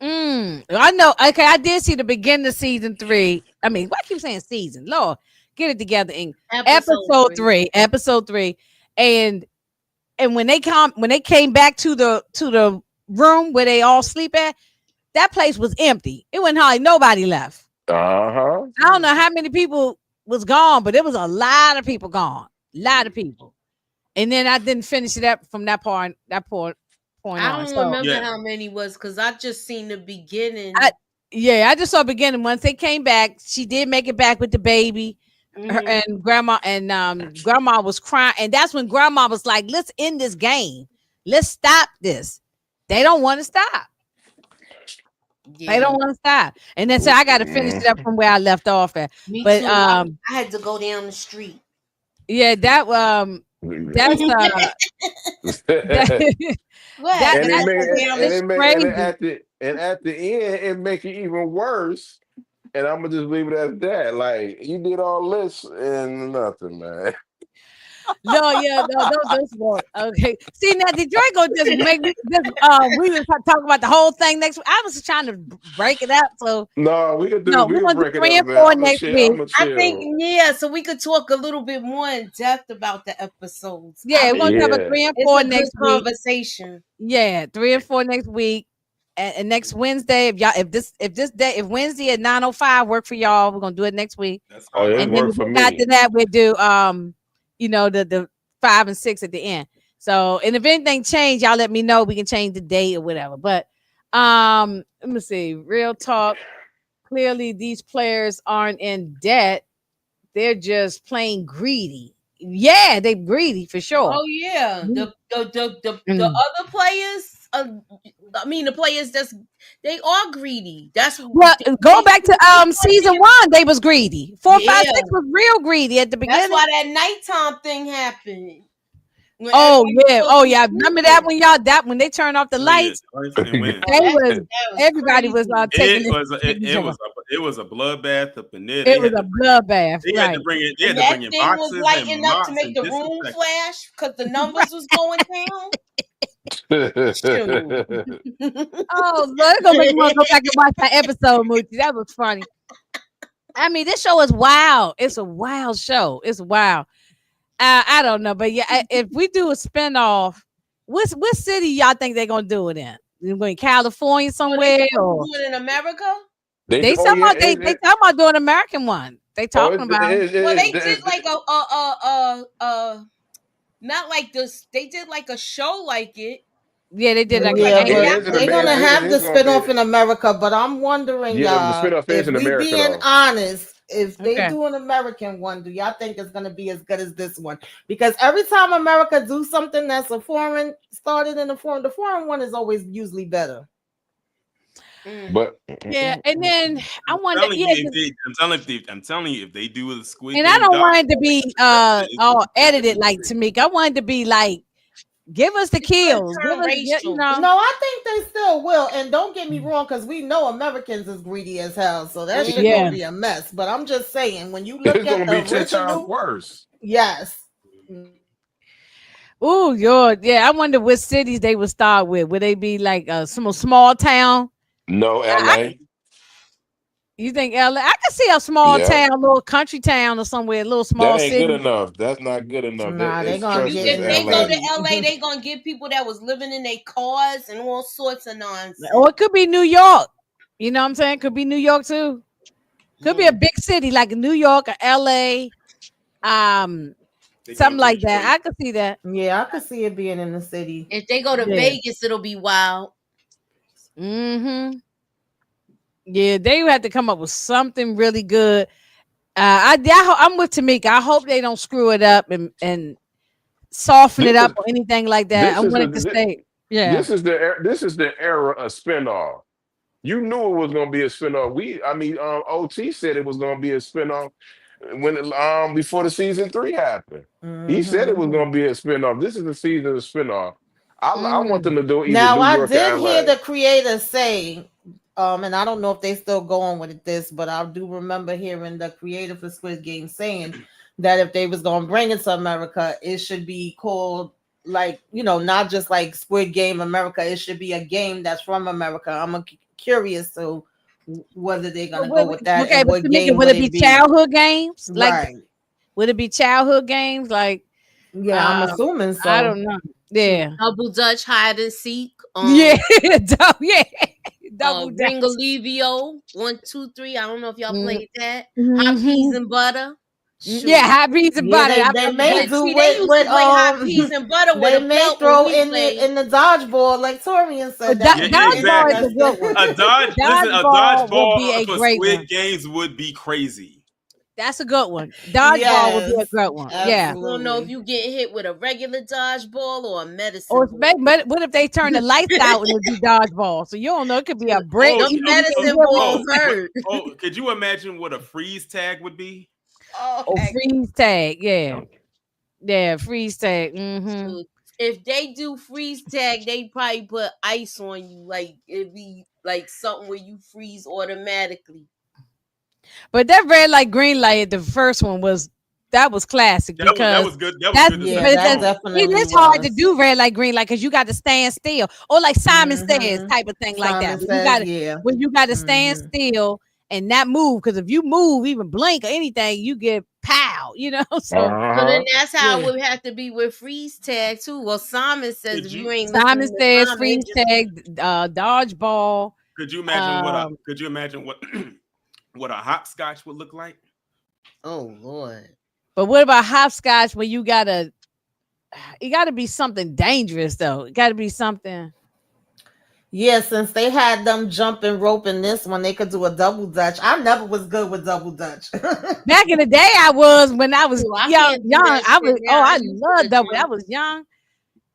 I know. Okay, I did see the beginning of season 3. I mean, why I keep saying season? Lord, get it together. In episode 3, and when they came back to the room where they all sleep at, that place was empty. It wasn't hardly nobody left. I don't know how many people was gone, but it was a lot of people gone. A lot of people. And then I didn't finish it up from that point on. I don't remember how many was because I just seen the beginning. I just saw beginning. Once they came back, she did make it back with the baby. And grandma was crying, and that's when grandma was like, let's end this game, let's stop this. They don't want to stop. They don't want to stop. And then so I got to finish it up from where I left off at. Me but too. I had to go down the street. Yeah, that's and at the end it make it even worse. And I'm gonna just leave it at that. Like, you did all this and nothing, man. No, this one. Okay. See, now Detroit gonna just make me just we was talking about the whole thing next week. I was trying to break it up. So no, we could do we're gonna break do 3 it and 4 next week. I think so we could talk a little bit more in depth about the episodes. Yeah, we're gonna have a 3 and 4 next week. Conversation. Yeah, 3 and 4 next week. And next Wednesday, if Wednesday at 9:05 work for y'all, we're gonna do it next week. And then for me. After that, we'll do the 5 and 6 at the end. So, and if anything change, y'all let me know. We can change the date or whatever. But let me see. Real talk. Clearly, these players aren't in debt. They're just plain greedy. Yeah, they're greedy for sure. Oh yeah, the other players. The players they are greedy. That's go back to season 1. They was greedy. 4, 5, 6 was real greedy at the beginning. That's why that nighttime thing happened. Remember that when when they turned off the lights? Everybody was taking it was a bloodbath up in there. It was a bloodbath. They had to bring in boxes was lighting up to make the room flash because the numbers was going down. They're gonna make me go back and watch that episode, Moochie. That was funny. I mean, this show is wild. It's a wild show. It's wild. I don't know, but yeah, if we do a spinoff, what city y'all think they're gonna do it in? In California somewhere? Or do it in America? They talking about doing an American one. They talking about. They did like not like this. They did like a show like it. Yeah, they did. They're gonna have the spinoff in America, but I'm wondering, if we being honest, if they do an American one, do y'all think it's gonna be as good as this one? Because every time America do something that's a foreign started in the foreign one is always usually better. But yeah, and then I wonder. I'm telling you, if they do the Squid Game, and I don't want it to be all edited like Tamika. I want it to be like, give us the kills. No, I think they still will. And don't get me wrong, because we know Americans is greedy as hell, so that shit gonna be a mess. But I'm just saying, when you look at the be 10 times worse. Yes. Oh, yeah. I wonder what cities they would start with. Would they be like some small town? No, LA. You think LA? I can see a small town, little country town or somewhere, a little small city. That ain't good enough. That's not good enough. Nah, they gonna get. If they go to LA, they gonna get people that was living in their cars and all sorts of nonsense. Or it could be New York. You know what I'm saying? Could be New York too. Could be a big city like New York or LA. Something like that. I could see that. Yeah, I could see it being in the city. If they go to Vegas, it'll be wild. Mm-hmm. Yeah, they have to come up with something really good. I'm with Tamika. I hope they don't screw it up and soften it up or anything like that. I wanted to say, this is the era of spinoff. You knew it was going to be a spinoff. OT said it was going to be a spinoff when before the season 3 happened. Mm-hmm. He said it was going to be a spinoff. This is the season of spinoff. I want them to do either now. New York I did or LA. hear the creator say, and I don't know if they still going with this, but I do remember hearing the creator for Squid Game saying that if they was going to bring it to America, it should be called not just like Squid Game America. It should be a game that's from America. I'm gonna curious to whether they're gonna go with that Okay, and but what Tamika, game would would it be it be? childhood games? Like, Right. would it be childhood games? Like, Yeah, I'm uh, assuming I so. don't know. Shoot, Yeah, double dutch hide and seek. yeah, yeah, double Ring dutch. Olivio, 1, 2, 3. I don't know if y'all played that. Hot peas Mm-hmm. and butter. Yeah, Shoot. hot beats and Yeah, butter. they I they remember may that. But do see, they used to with play hot peas and butter with they a may belt when throw we played. in the dodgeball like Torian said. But That Yeah, would be dodgeball is exactly. a good interesting. one. A Dodgeball would be dodgeball a for great one. Squid Games would be crazy. That's a good one. Dodgeball would be a Yes, great one. Yeah. You don't know if absolutely. you get hit with a regular dodgeball or a Or medicine it's ball. but what if they turn the lights out and they do dodgeball? So you don't know. It could be a brick. Oh, Them You could be getting medicine hit with balls hurt. could you imagine what a freeze tag would be? Oh, or heck. freeze tag. Yeah. Yeah. Freeze tag. Mm-hmm. So if they do freeze tag, they probably put ice on you. Like it'd be like something where you freeze automatically. But that red light, green light, the first one was classic That because was good. That was that's good Yeah, design. but that that's Song. it definitely is hard to was. do red light, green light because you got to stand still or like Simon Says Mm-hmm. type of thing like that. Simon Says, yeah. When you got to stand Mm-hmm. still and not move because if you move even blink or anything, you get pow. You know, so. So then Uh-huh. that's how it Yeah. would have to be with freeze tag too. Well, Simon says Could if you you ain't Simon listening to Says Simon, it freeze just tag, dodgeball. could you imagine Um, what what a hopscotch would look like? oh Lord. but what about hopscotch where you gotta? It got to be something dangerous though. It got to be something. Yeah, since they had them jumping rope in this one, they could do a double dutch. I never was good with double dutch. Back in the day, I was when I was Ooh, I young. can't do Young, that I shit was. now. Oh, I I used loved to double. I jump. was young.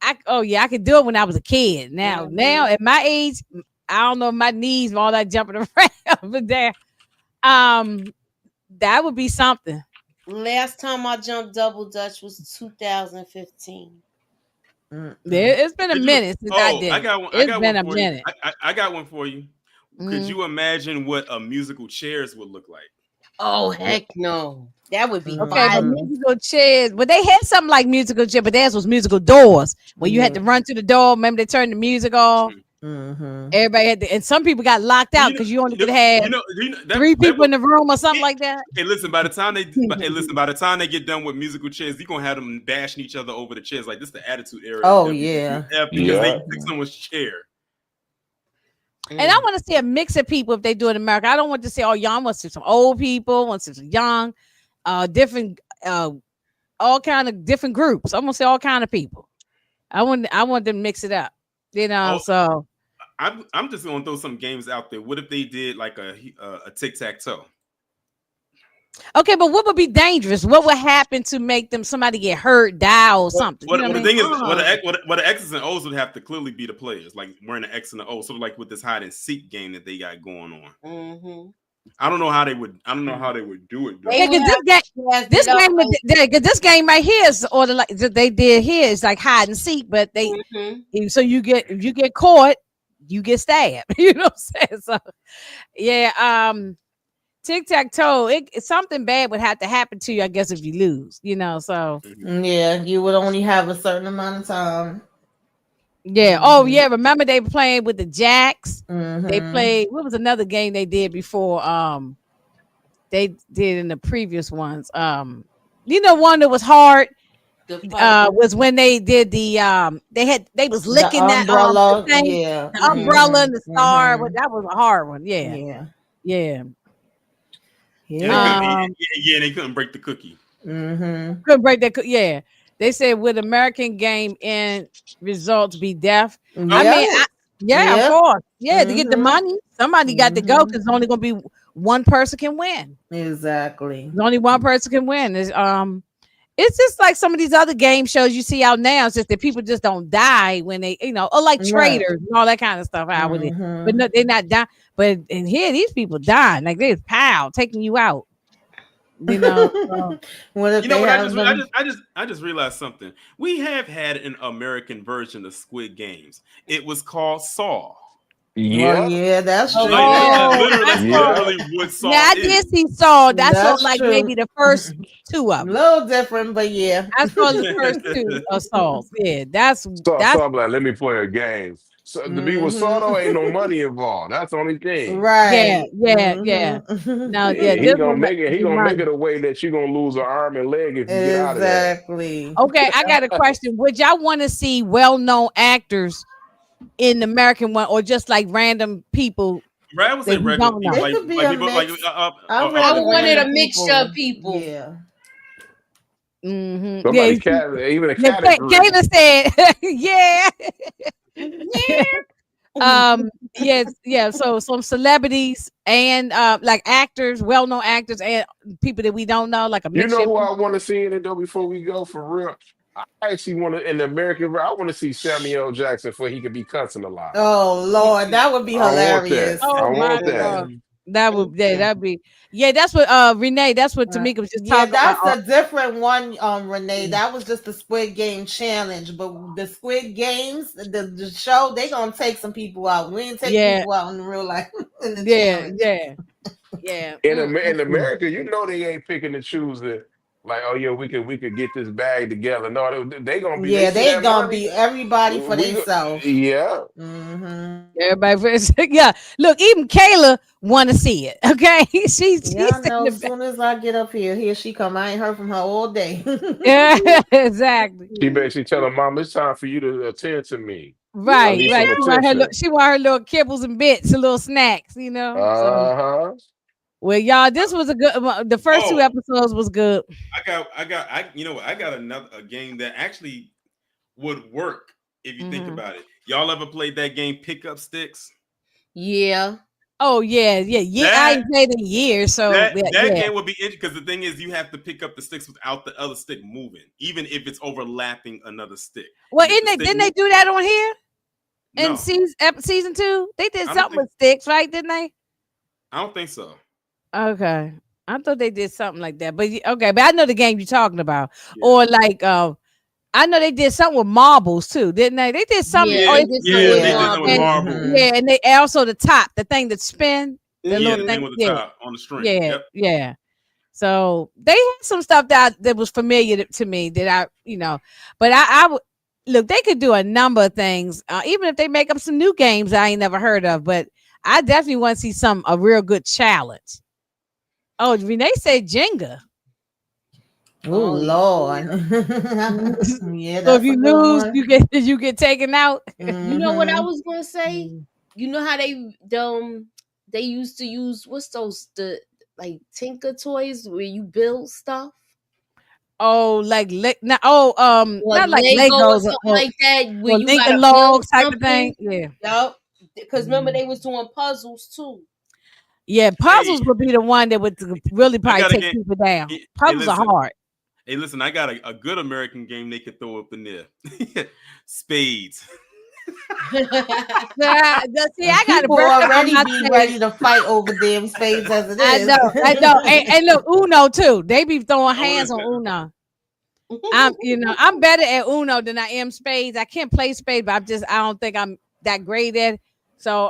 I could do it when I was a kid. Now Mhm. at my age, I don't know my knees and all that jumping around over there. Um, that would be something. Last time I jumped double dutch was 2015. There, it's been a Could you? minute since I Oh, did I it. got one. I It's got been one a for you. minute. I got one for you. Could Mhm. you imagine what a musical chairs would look like? Oh heck no. That would be Okay, but violent. musical chairs, but they had something like musical chair, but theirs was musical doors where you had to run to the door. Remember they turned the music off. Mm-hmm. Everybody had to, and some people got locked out because you only could have three people in the room or something like that. Hey, listen. By the time they get done with musical chairs, you're gonna have them bashing each other over the chairs. Like this, is the attitude era. Oh, of yeah. WWF because they Yeah. took someone's chair. And I want to see a mix of people if they do it in America. I don't want to see all young. I want to see some old people. I want to see some young, different, all kind of different groups. I want to see all kind of people. I want them to mix it up. You know, Oh. so I'm just gonna throw some games out there. What if they did like a tic-tac-toe? okay, but what would be dangerous? What would happen to make somebody get hurt, die, or something? What You know the what I thing mean? is, what the X's and O's would have to clearly be the players, like wearing an X and an O, sort of like with this hide and seek game that they got going on. Mm-hmm. I don't know how they would do it. Though. Yeah, because this game right here is order like they did here is like hide and seek, but they so if you get caught, you get stabbed. You know what I'm saying? So yeah, tic-tac-toe, something bad would have to happen to you, I guess, if you lose, you know. So Yeah, you would only have a certain amount of time. yeah. Oh yeah, remember they were playing with the jacks. Mm-hmm. They played, what was another game they did before? They did in the previous ones. You know, one that was hard was when they did the they was licking the umbrella, that thing, yeah, the umbrella and the star. Mhm. That was a hard one. Yeah. yeah, Yeah. And they couldn't break the cookie. Mm-hmm. Couldn't break that. Yeah. They said, would American game end results be death? I mean, of course. Yeah, to get the money, somebody got to go because it's only going to be one person can win. Exactly. There's only one person can win. It's just like some of these other game shows you see out now. It's just that people just don't die when they, or like traders and all that kind of stuff out with it. But no, they're not dying. But in here, these people dying. Like they're taking you out. You know. I just realized something. We have had an American version of Squid Games. It was called Saw. Yeah, well, yeah, that's true. Literally what Saw I is. did see Saw. That's like true. maybe the first two of A them. little different, but yeah. I saw the first two of Saws. Yeah, that's so I'm like, let me play a game. So to be with Soto, ain't no money involved. That's the only thing. Yeah, Right. yeah. Now, Yeah, this he gonna one make it. He be gonna make money. it a way that you gonna lose an arm and leg if you get out of there. Exactly. Okay, I got a question. Would y'all want to see well-known actors in the American one, or just like random people Brad would say that we regular don't people, know? It could be like a people like mix. I'd up I and rather wanted coming. a random mixture of people. people. Yeah. Yeah, Somebody cat, even a yeah, category. Kayla said, yeah. Yeah. Yes, yeah. So some celebrities and like actors, well-known actors, and people that we don't know, like a You know mixture. who I want to see in it though? Before we go for real, I actually want to in the American. I want to see Samuel Jackson before he could be cussing a lot. Oh Lord, that would be I want that. hilarious. I Oh my want that. God. That would that'd be that's what Renee, that's what Tamika was just Yeah, talking about. that's a different one, Renee. That was just the Squid Game challenge. But the Squid Games, the show, they gonna take some people out. We ain't take Yeah, people out in real life in the yeah, challenge. yeah, yeah. In America, you know they ain't picking and choosing. Like, oh yeah, we could get this bag together. No, they gonna be. They Yeah, see they that gonna money. be everybody for We go, themselves. yeah. Everybody, yeah. Look, even Kayla want to see it. Okay, she's Y'all in know, the as back. soon as I get up here she come. I ain't heard from her all day. Yeah, exactly. She basically tell her mom, it's time for you to attend to me. I Right, need right. some attention. She want her little kibbles and bits, and little snacks. So, Uh-huh. well, y'all, this was a good. The first two Oh, episodes was good. you know what? I got a game that actually would work if you think Hmm. about it. Y'all ever played that game Pickup Sticks? Yeah. Oh yeah. I That ain't played in years, so that yeah. game would be interesting because the thing is, you have to pick up the sticks without the other stick moving, even if it's overlapping another stick. Well, And if the stick didn't they do that on here in no, season 2? They did I don't something think with sticks, right? Didn't they? I don't think so. Okay. I thought they did something like that. But okay, but I know the game you're talking about. Yeah, Or like I know they did something with marbles too, didn't they? They did something. Yeah, yeah, Oh, they did something yeah. with They Yeah. did something with and marbles. marbles. hmm and they also the top, the thing that spin, the Yeah, little the thing. thing with the Yeah, top on the string. Yep. yeah. So they had some stuff that was familiar to me that but I would look. They could do a number of things, even if they make up some new games I ain't never heard of. But I definitely want to see a real good challenge. Oh, Renee said Jenga. Oh Oh Lord. yeah. Yeah, So if that's a you good lose, one. you get taken out. You know what I hmm was gonna say? You know how they used to use what's those the like Tinker toys where you build stuff? Oh, like Or not like Lego or Legos something like that where or you Lincoln gotta build Logs type of something. thing. Yeah, Yup. Because remember they was doing puzzles too. yeah. Hey, Puzzles would be the one that would really I probably got a take game. people down. Hey, Puzzles are listen. hard. Hey, listen. I got a good American game they could throw up in there. Spades. Yeah, see, I got a People birthday on already my be spade. ready to fight over damn spades as it I know, I know. And look, Uno too. They be throwing Oh, hands on Uno. I'm better at Uno than I am spades. I can't play spades, but I don't think I'm that great at it. So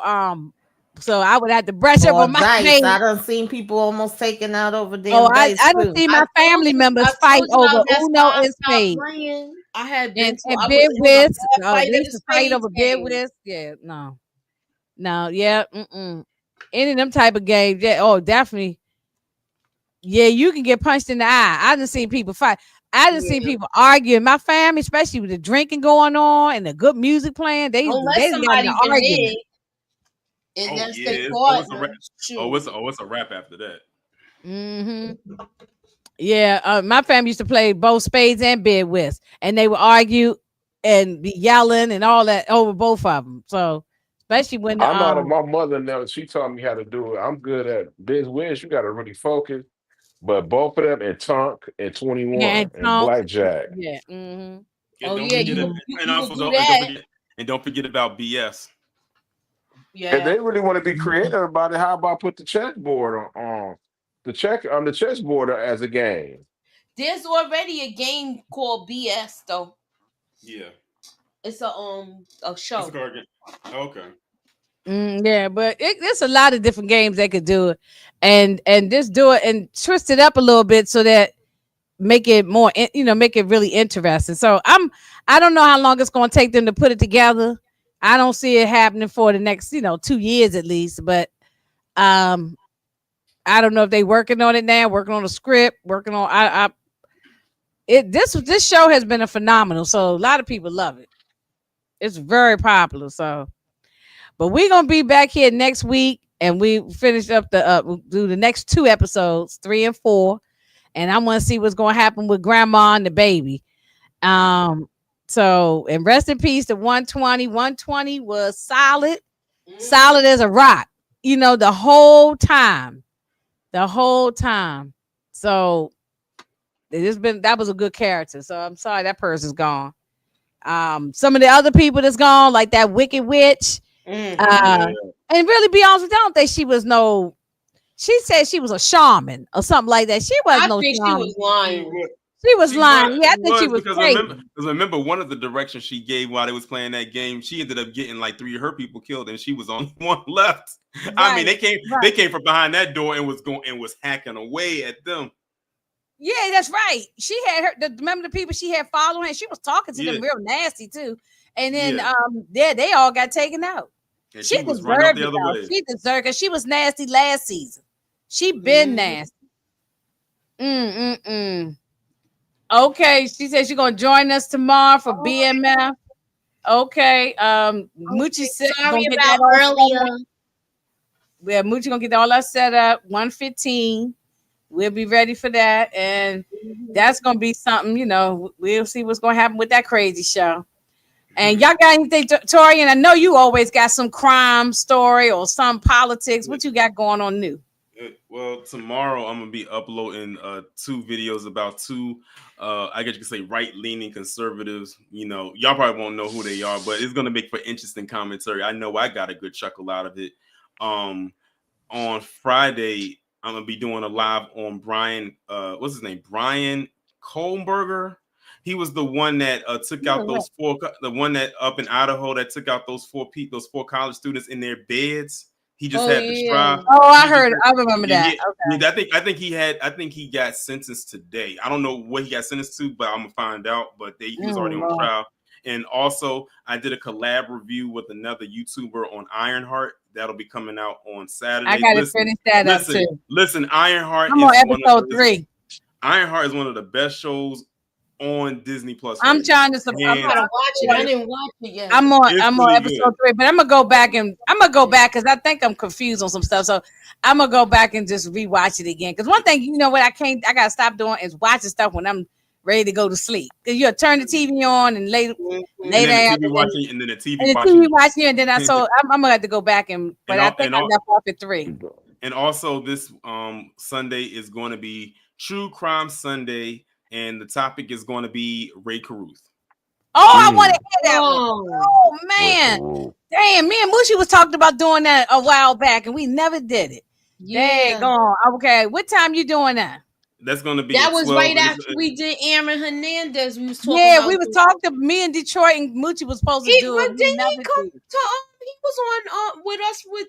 so I would have to brush up or on my dice. I spades. done seen people almost taken out over Oh, damn I dice don't too. see my family I members fight told over y'all that's Uno why I and stopped spades playing. I had been to and I was bid it was a whist. bad fight They of used the to fight spades over bid game. whist. Yeah, no, yeah, any of them type of games. Yeah, oh, definitely. Yeah, you can get punched in the eye. I done seen people fight. I done seen Yeah. people argue in my family, especially with the drinking going on and the good music playing. They Unless just got in somebody an reneged argument. and Oh that's their yeah. It's a rap. partner. Shoot. It's a rap after that. Hmm. Yeah, my family used to play both spades and bid whist, and they would argue and be yelling and all that over both of them. So, especially when I know that my mother never. She taught me how to do it. I'm good at biz wiz. You got to really focus. But both of them and Tonk and yeah, 21 and and Tonk, Blackjack. yeah, And Oh don't yeah, forget it. And you could also do that. don't forget about BS. If Yeah. they really want to be creative about it, how about put the chessboard on the chessboard as a game? There's already a game called BS though. Yeah, It's a it's a show. card game. Okay. yeah. But there's a lot of different games they could do it, and just do it and twist it up a little bit so that make it more, make it really interesting. So I don't know how long it's going to take them to put it together I don't see it happening for the next, 2 years at least. But I don't know if they working on it now, working on a script, working on. This show has been a phenomenal. So a lot of people love it. It's very popular. So, but we're gonna be back here next week, and we finish up we'll do the next 2 episodes, 3 and 4, and I want to see what's gonna happen with Grandma and the baby. So, and rest in peace to 120. 120 was solid as a rock. The whole time. So that was a good character. So I'm sorry that person's gone. Some of the other people that's gone, like that Wicked Witch. And really be honest with you, I don't think she was she said she was a shaman or something like that. She wasn't I think shaman. she was lying. She was lying. Yeah, I think she was crazy. Remember one of the directions she gave while they was playing that game, she ended up getting like 3 of her people killed, and she was only one left. Right. I mean, they came from behind that door and was hacking away at them. Yeah, that's right. She had remember the people she had following her. She was talking to them real nasty too. And then they all got taken out. And she deserved it though. She deserved, because she was nasty last season. She been nasty. Okay, she said she's gonna join us tomorrow for BMF. Okay, Moochie said sorry about earlier. Yeah, Moochie gonna get all that set up. 1:15. We'll be ready for that, and that's gonna be something. We'll see what's gonna happen with that crazy show. And y'all got anything, Tori? And I know you always got some crime story or some politics. What you got going on new? Well, tomorrow I'm gonna be uploading 2 videos about 2 I guess you could say right-leaning conservatives. Y'all probably won't know who they are, but it's gonna make for interesting commentary. I know I got a good chuckle out of it. On Friday, I'm gonna be doing a live on Brian, what's his name? Brian Kohlberger. He was the one that took out those 4, the one that up in Idaho that took out those 4 college students in their beds. He just had the strap. Oh, I heard. I remember that. Okay. I think he got sentenced today. I don't know what he got sentenced to, but I'm gonna find out. But he was already on trial. And also, I did a collab review with another YouTuber on Ironheart. That'll be coming out on Saturday. I gotta finish that up too. Listen, Ironheart. I'm on episode 3. Ironheart is one of the best shows on Disney Plus. I'm trying to. I'm gonna watch it. I didn't watch it yet. I'm on episode 3, but I'm gonna go back because I think I'm confused on some stuff. So I'm gonna go back and just rewatch it again. Because one thing, what I gotta stop doing is watching stuff when I'm ready to go to sleep. Because you'll turn the TV on and later and then the TV watching, and then I'm gonna have to go back but I think I left off at 3. And also this Sunday is going to be True Crime Sunday. And the topic is going to be Ray Caruth. Oh, I want to hear that one. Oh, man. Damn, me and Moochie was talking about doing that a while back, and we never did it. Yeah. Dang, okay, what time you doing that? That's going to be. That was right after we did Aaron Hernandez. We was talking. Yeah, we was talking to me in Detroit, and Moochie was supposed to do it. But didn't he come to? He was on with us with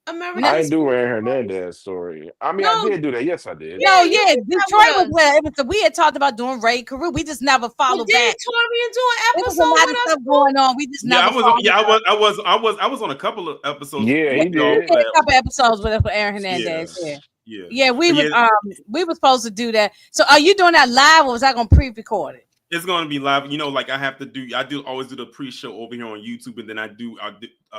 American. I didn't do Aaron Hernandez story. I mean, I did do that. Yes, I did. No, Detroit was where it was. We had talked about doing Ray Carew. We just never followed back. Did Torian do an episode? There was a lot of stuff going on. We just never. I was on a couple of episodes. Yeah, he did. A couple episodes with Aaron Hernandez. Yeah. We were supposed to do that. So, are you doing that live, or was I going to pre-record it? It's going to be live. Like I always do the pre-show over here on YouTube, and then I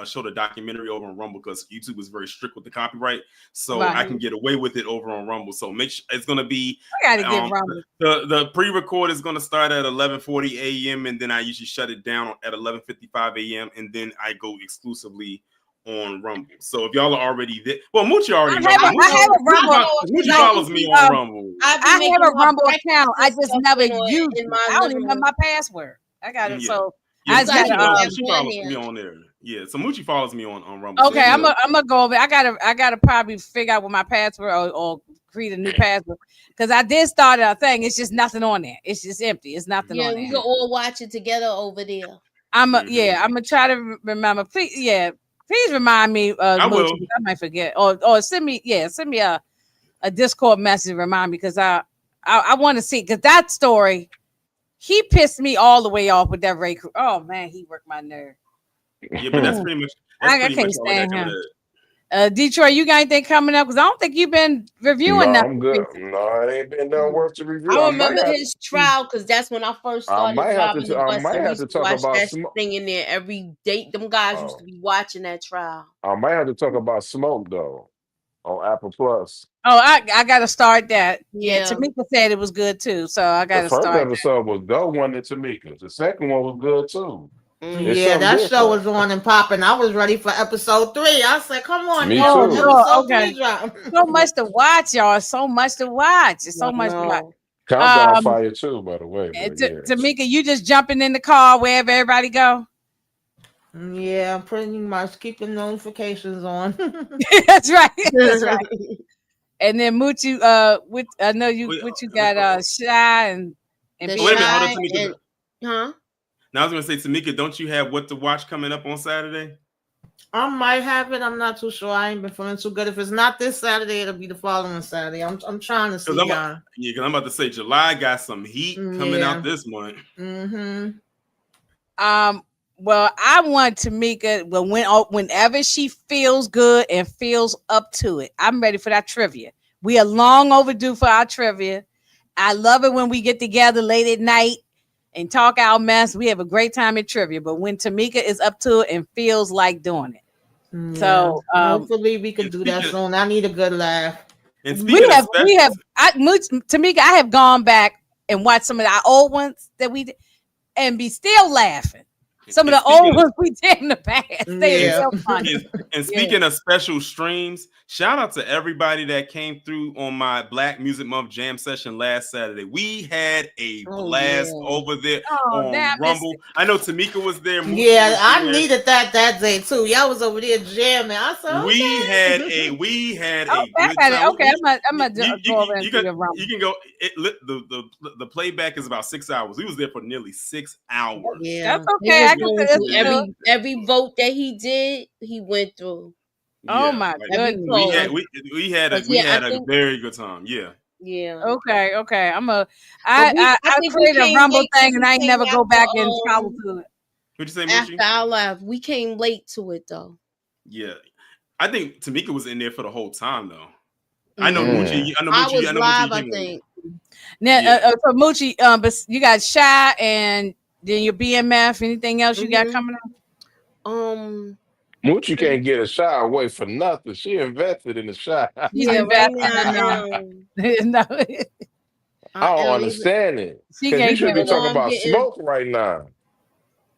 show the documentary over on Rumble because YouTube is very strict with the copyright, so I can get away with it over on Rumble. So make sure it's going to be. I got to get Rumble. The pre-record is going to start at 11:40 a.m. and then I usually shut it down at 11:55 a.m. and then I go exclusively on Rumble. So if y'all are already there, well, Moochie already knows. I have a Rumble. Moochie follows me on Rumble. I have a Rumble account. I just never use it. I don't even have my password. I got it. So I just Moochie follows me on there. Yeah, so Moochie follows me on Rumble. Okay, I'm gonna go over. I gotta probably figure out what my password or create a new password because I did start a thing. It's just nothing on there. It's just empty. It's nothing on there. Yeah, we can all watch it together over there. I'm gonna try to remember. Please remind me. I will. I might forget. Or send me a Discord message to remind me because I want to see because that story he pissed me all the way off with that Ray. Oh man, he worked my nerve. Yeah, but that's pretty much I can't all I got stand coming him. up. Detroit, you got anything coming up? Because I don't think you've been No, reviewing I'm nothing good. recently. No, it ain't been done worth to review. I remember his trial because that's when I first I started might have driving to. the I bus might and we have used to to talk watch about that smoke. thing in there every day. Them guys used to be watching that trial. I might have to talk about smoke though on Apple Plus. Oh, I got to start that. Yeah, Yeah. Tamika said it was good too, so I got The to first start that. episode was dope, wasn't it, Tamika? The second one was good too. It's Yeah, something that show different. was on and popping. I was ready for episode 3. I said, "Come on, Me y'all, Oh, when too. Lord, episode okay. 3 drop." So much to watch, y'all. So much to watch. It's so I much to watch. know. Countdown Um, fire too, by the way. But yeah, Tamika, you just jumping in the car wherever everybody go. Yeah, pretty much keeping notifications on. That's right. That's right. And then Moochie, with I know you, Wait, what you got, Shy and The wait a minute, BMF. hold on, Shy Tamika. and huh? Now I was gonna say, Tamika, don't you have what to watch coming up on Saturday? I might have it. I'm not too sure. I ain't been feeling too good. If it's not this Saturday, it'll be the following Saturday. I'm trying to see y'all. Because I'm about to say July got some heat coming Yeah. out this month. Mm-hmm. Well, I want Tamika, but whenever she feels good and feels up to it, I'm ready for that trivia. We are long overdue for our trivia. I love it when we get together late at night and talk our mess. We have a great time at trivia. But when Tamika is up to it and feels like doing it, Yeah. so Hopefully we can and do that speaking- soon. I need a good laugh. And speaking of Tamika, I have gone back and watched some of our old ones that we did and be still laughing. Some of the old ones we did in the past. They are so funny. And speaking of special streams, shout out to everybody that came through on my Black Music Month jam session last Saturday. We had a blast over there on Rumble. I know Tamika was there. Yeah, I needed that day too. Y'all was over there jamming. I said, okay. We had a good time. Okay, I'm gonna go over and do the Rumble. You can go. The playback is about 6 hours. We was there for nearly 6 hours. Yeah, that's okay. I can every vote that he did, he went through. Oh my goodness! We had a very good time. Yeah. Yeah. Okay. I created a Rumble thing and I ain't never go back and follow to it. What'd you say, After I left, we came late to it though. Yeah, I think Tamika was in there for the whole time though. I know Moochie. I was live. I think. Now, for Moochie, but you got Shy and then your BMF. Anything else you got coming up? Moochie can't get a shot away for nothing. She invested in the shot. Yeah, right now. No. I don't understand it. Because you should be talking about smoke right now.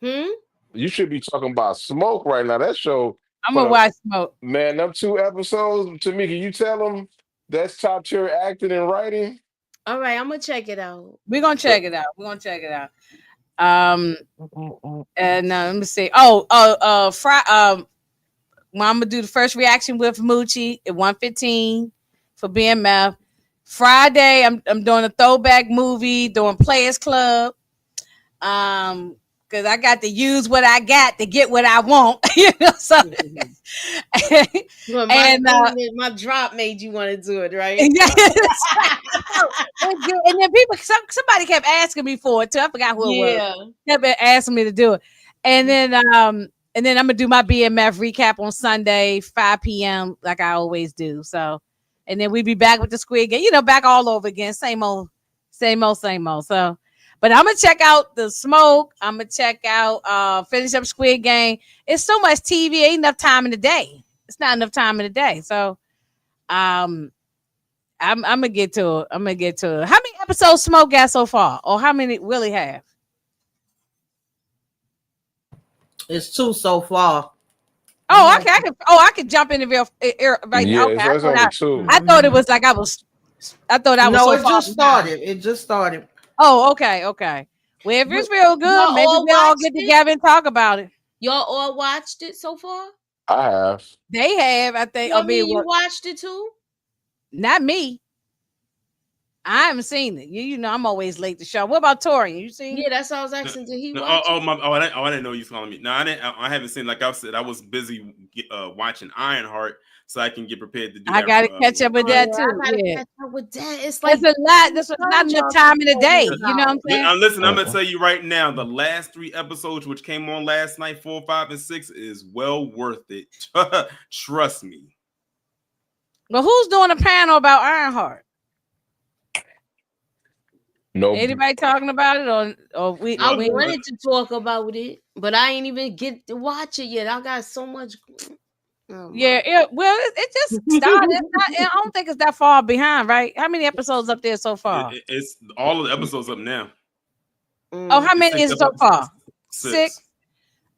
You should be talking about smoke right now. That show. I'm gonna watch Smoke. Man, them 2 episodes, Tamika, you tell them that's top tier acting and writing. All right, I'm gonna check it out. We're gonna check it out. And let me see. Well, I'm gonna do the first reaction with Moochie at 1:15 for BMF. Friday, I'm doing a throwback movie, doing Players Club. Because I got to use what I got to get what I want, So, my drop made you want to do it, right? And then somebody kept asking me for it too. I forgot who it was. Kept asking me to do it, and then I'm gonna do my BMF recap on Sunday, 5 p.m. like I always do. So, and then we be back with the Squid Game, back all over again, same old. So. But I'm gonna check out the Smoke. I'm gonna check out finish up Squid Game. It's so much TV, ain't enough time in the day. It's not enough time in the day. So I'm gonna get to it. How many episodes Smoke got so far? Or how many will he have? It's 2 so far. Oh, okay. I could jump in the right now. Okay. It's only 2. I thought it was like I thought I was No, so it far just started. It just started. Oh, okay. Well, if it's real good, maybe we'll all get together and talk about it. Y'all all watched it so far? I have. They have, I think. You watched it too? Not me. I haven't seen it. You know, I'm always late to show. What about Tori? You seen Yeah, it? that's what I was asking. Did he No, watch it? I didn't know you was calling me. No, I didn't. I haven't seen. Like I said, I was busy watching Ironheart, so I can get prepared to do I that. got to catch up with Oh that yeah, too. I gotta Yeah, catch up with that. It's it's like a lot. two This was not shows enough y'all time in the told me day. You know what I'm about. saying? Listen, I'm gonna tell you right now, the last 3 episodes, which came on last night, 4, 5, and 6, is well worth it. Trust me. But who's doing a panel about Ironheart? No, Anybody talking about it, or we? I Well, we wanted to talk about it, but I ain't even get to watch it yet. I got so much. Oh yeah, my. it just started. It's not, I don't think it's that far behind, right? How many episodes up there so far? it's all of the episodes up now. Oh, how It's many 6 is it so far? 6. 6.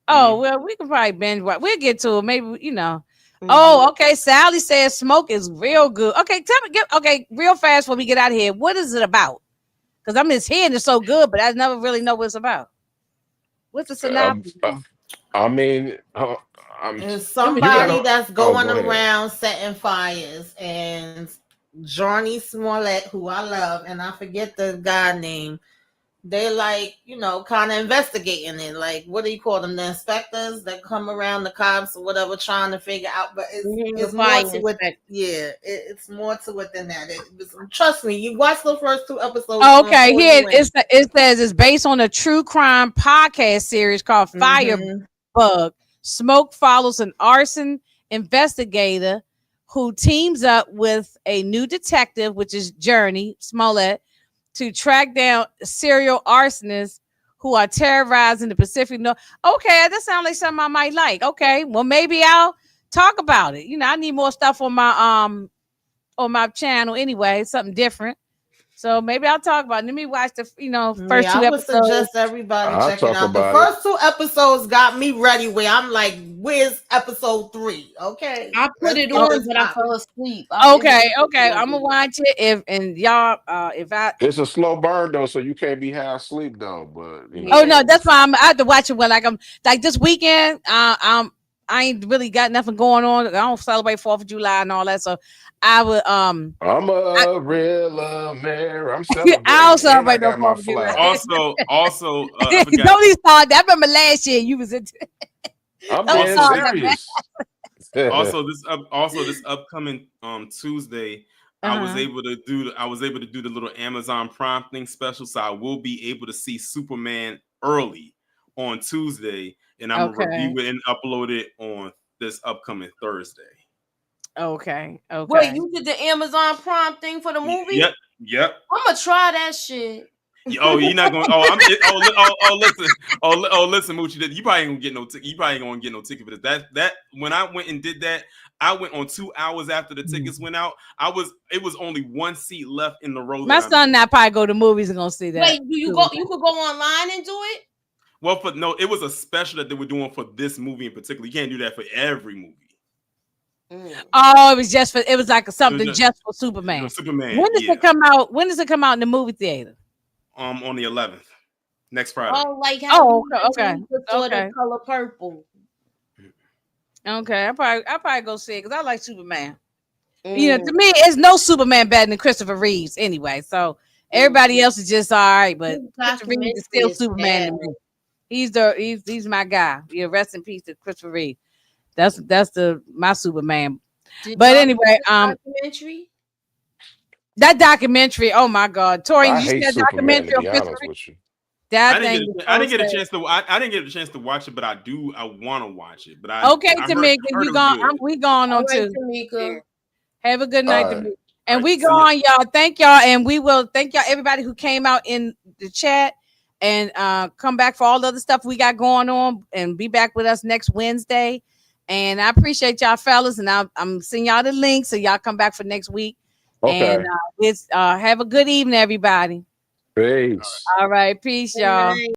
Oh, well, we can probably binge watch. We'll get to it. Maybe, you know. Mhm. Oh, okay. Sally says smoke is real good. Okay, tell me, okay, real fast before we get out of here. What is it about? Because I'm just hearing it's so good, but I never really know what it's about. What's the synopsis? I mean, It's you gotta. somebody that's Oh, going go ahead. around setting fires, and Johnny Smollett, who I love, and I forget the guy name. They like, kind of investigating it. Like, what do you call them? The inspectors that come around, the cops or whatever, trying to figure out. But The it's more fire to it. inspector. Yeah, it's more to it than that. Trust me, you watch the first 2 episodes. Oh, It's gonna okay, pull here you in. it says it's based on a true crime podcast series called Mm-hmm. Firebug. Smoke follows an arson investigator who teams up with a new detective, which is Journey Smollett, to track down serial arsonists who are terrorizing the Pacific North. Okay, that sounds like something I might like. Okay, well maybe I'll talk about it. You know, I need more stuff on my channel anyway, something different. So maybe I'll talk about it. Let me watch the first Yeah, 2 I would episodes. suggest everybody I'll checking talk out. The about it. first 2 episodes got me ready. Where I'm like, "Where's episode 3?" Okay, I put let's it get on, this but I fell popping. asleep. Okay, okay. I'm gonna watch it if and y'all if I It's a slow burn though, so you can't be half asleep though. But oh Yeah. no, that's why I have to watch it when like I'm like this weekend. I ain't really got nothing going on. I don't celebrate 4th of July and all that. So I would I'm I, a real American. I'm I don't celebrating, and I celebrate no got my 4th of July. flag. Also, I forgot. Don't even start that. I remember last year you was into I'm don't dead Also, start this that, man. serious. this upcoming Tuesday, Uh-huh. I was able to do the little Amazon Prime thing special, so I will be able to see Superman early on Tuesday, and I'm gonna Okay. review it and upload it on this upcoming Thursday. Okay. Wait, Okay. you did the Amazon Prime thing for the movie? Yep. I'm gonna try that shit. Oh, you're not going. Listen, Moochie. You probably ain't gonna get no ticket. You probably ain't gonna get no ticket for this. That when I went and did that, I went on 2 hours after the tickets went out. It was only 1 seat left in the row. My son and I probably go to movies and gonna see that. Wait, do you go? You could go online and do it. Well, it was a special that they were doing for this movie in particular. You can't do that for every movie. Oh, it was like something just for Superman. Superman. When does it come out? When does it come out in the movie theater? On the 11th, next Friday. Oh, like how okay. The color purple. Okay, I probably go see it because I like Superman. You know, to me, it's no Superman better than Christopher Reeves anyway. So everybody else is just all right, but Christopher Reeves is still Superman to me. He's my guy. Yeah, rest in peace to Christopher Reeves. That's my Superman. But anyway, documentary. That documentary. Oh my God, Tori, I you see hate that Superman, documentary to on be Christopher honest Reeves? with you. That I thing. didn't get a chance to. I didn't get a chance to watch it, but I want to watch it. But okay, Tamika, you gone? We going on too. Tamika. Have a good All night, right. Tamika. And we go on, y'all. Thank y'all, and we will thank y'all, everybody who came out in the chat, and come back for all the other stuff we got going on, and be back with us next Wednesday. And I appreciate y'all, fellas, and I'm sending y'all the link so y'all come back for next week. Okay. And it's have a good evening, everybody. Peace. All right, peace, y'all.